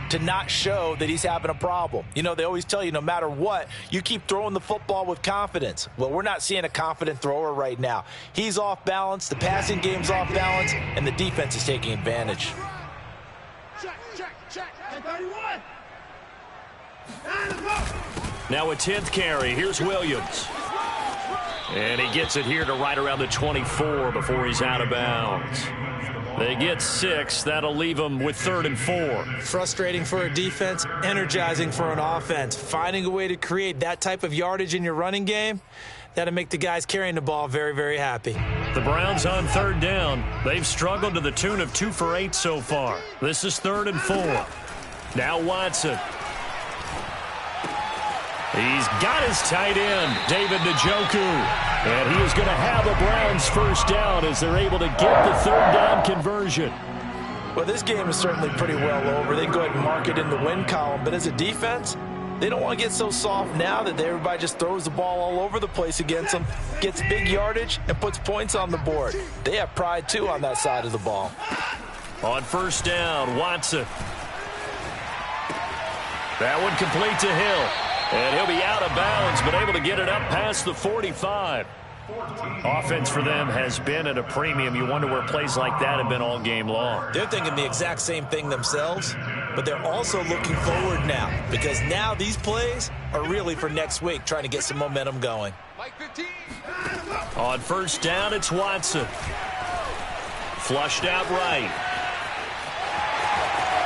to not show that he's having a problem. You know, they always tell you no matter what, you keep throwing the football with confidence. Well, we're not seeing a confident thrower right now. He's off balance, the passing game's off balance, and the defense is taking advantage. Check. 31. Now a 10th carry. Here's Williams. And he gets it here to right around the 24 before he's out of bounds. They get 6. That'll leave them with 3rd and 4. Frustrating for a defense, energizing for an offense. Finding a way to create that type of yardage in your running game, that'll make the guys carrying the ball very, very happy. The Browns on 3rd down. They've struggled to the tune of 2 for 8 so far. This is 3rd and 4. Now Watson. He's got his tight end, David Njoku. And he is going to have a Browns first down as they're able to get the 3rd down conversion. Well, this game is certainly pretty well over. They can go ahead and mark it in the win column. But as a defense, they don't want to get so soft now that everybody just throws the ball all over the place against them, gets big yardage, and puts points on the board. They have pride, too, on that side of the ball. On first down, Watson. That one complete to Hill. And he'll be out of bounds, but able to get it up past the 45. Offense for them has been at a premium. You wonder where plays like that have been all game long. They're thinking the exact same thing themselves, but they're also looking forward now because now these plays are really for next week, trying to get some momentum going. On first down, it's Watson. Flushed out right.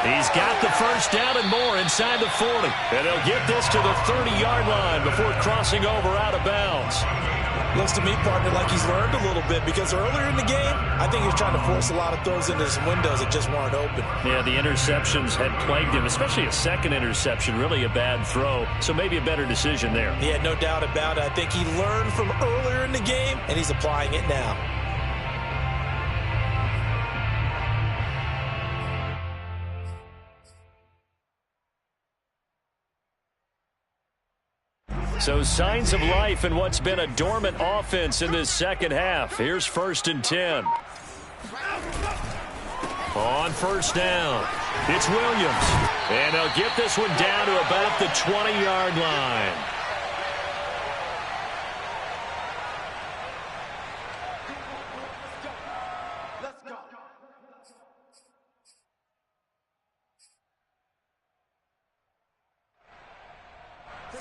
He's got the first down and more inside the 40. And they'll get this to the 30-yard line before crossing over out of bounds. Looks to me, partner, like he's learned a little bit because earlier in the game, I think he was trying to force a lot of throws into some windows that just weren't open. Yeah, the interceptions had plagued him, especially a second interception, really a bad throw. So maybe a better decision there. Yeah, no doubt about it. I think he learned from earlier in the game, and he's applying it now. So signs of life in what's been a dormant offense in this second half. Here's 1st and 10. On first down, it's Williams. And they'll get this one down to about the 20-yard line.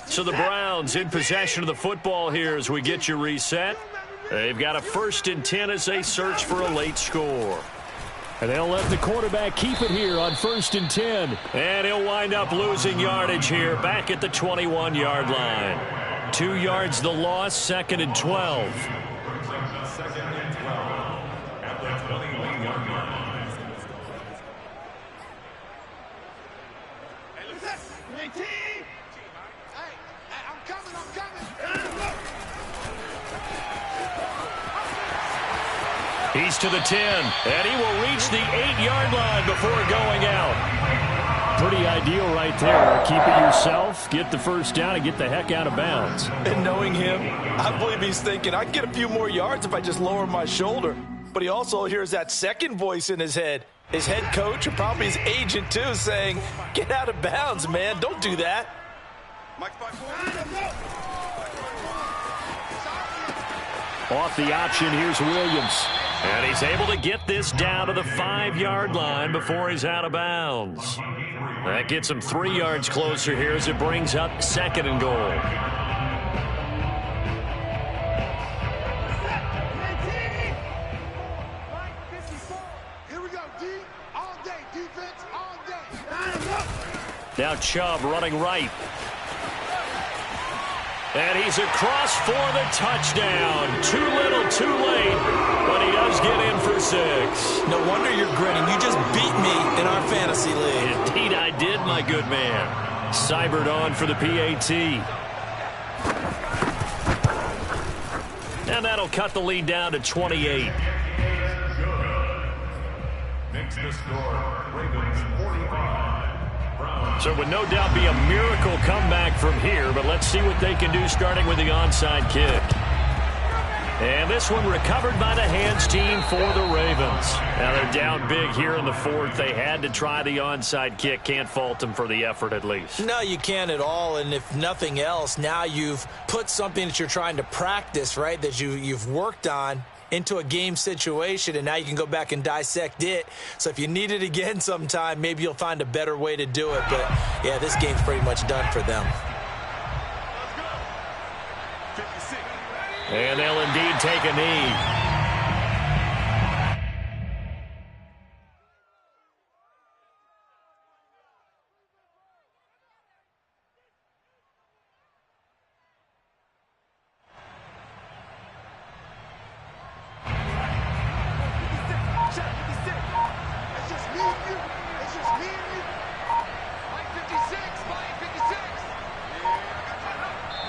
So the Browns in possession of the football here as we get you reset. They've got a 1st and 10 as they search for a late score. And they'll let the quarterback keep it here on 1st and 10. And he'll wind up losing yardage here back at the 21-yard line. 2 yards the loss, 2nd and 12. He's to the 10, and he will reach the 8-yard line before going out. Pretty ideal right there. Keep it yourself, get the first down, and get the heck out of bounds. And knowing him, I believe he's thinking, I can get a few more yards if I just lower my shoulder. But he also hears that second voice in his head. His head coach and probably his agent, too, saying, get out of bounds, man. Don't do that. Off the option, here's Williams. And he's able to get this down to the 5-yard line before he's out of bounds. That gets him 3 yards closer here as it brings up 2nd and goal. Here we go, D. All day, defense, all day. Now Chubb running right. And he's across for the touchdown. Too little, too late, but he does get in for 6. No wonder you're grinning. You just beat me in our fantasy league. Indeed I did, my good man. Seibert on for the PAT. And that'll cut the lead down to 28. Makes the score Ravens 45. So it would no doubt be a miracle comeback from here, but let's see what they can do starting with the onside kick. And this one recovered by the hands team for the Ravens. Now they're down big here in the 4th. They had to try the onside kick. Can't fault them for the effort at least. No, you can't at all. And if nothing else, now you've put something that you're trying to practice, right, that you've worked on into a game situation, and now you can go back and dissect it. So if you need it again sometime, maybe you'll find a better way to do it. But, yeah, this game's pretty much done for them. And they'll indeed take a knee.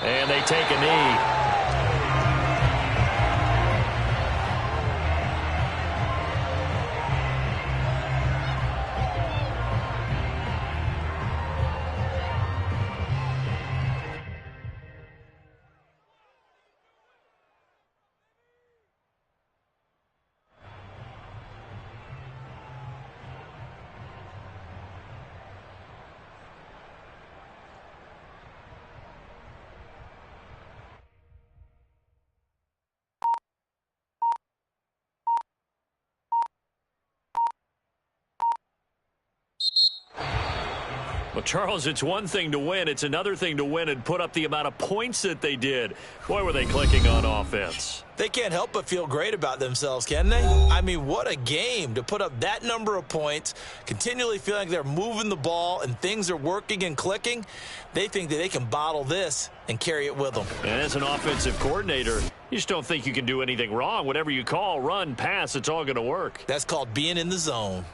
And they take a knee. Well, Charles, it's one thing to win. It's another thing to win and put up the amount of points that they did. Boy, were they clicking on offense. They can't help but feel great about themselves, can they? I mean, what a game to put up that number of points, continually feeling like they're moving the ball and things are working and clicking. They think that they can bottle this and carry it with them. And as an offensive coordinator, you just don't think you can do anything wrong. Whatever you call, run, pass, it's all going to work. That's called being in the zone.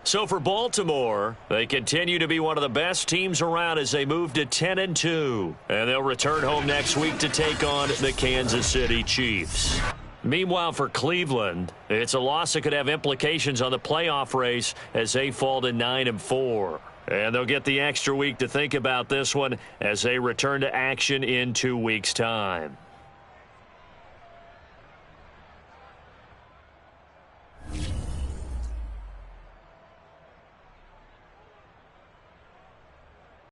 So for Baltimore, they continue to be one of the best teams around as they move to 10-2. And they'll return home next week to take on the Kansas City Chiefs. Meanwhile, for Cleveland, it's a loss that could have implications on the playoff race as they fall to 9-4. And they'll get the extra week to think about this one as they return to action in 2 weeks' time.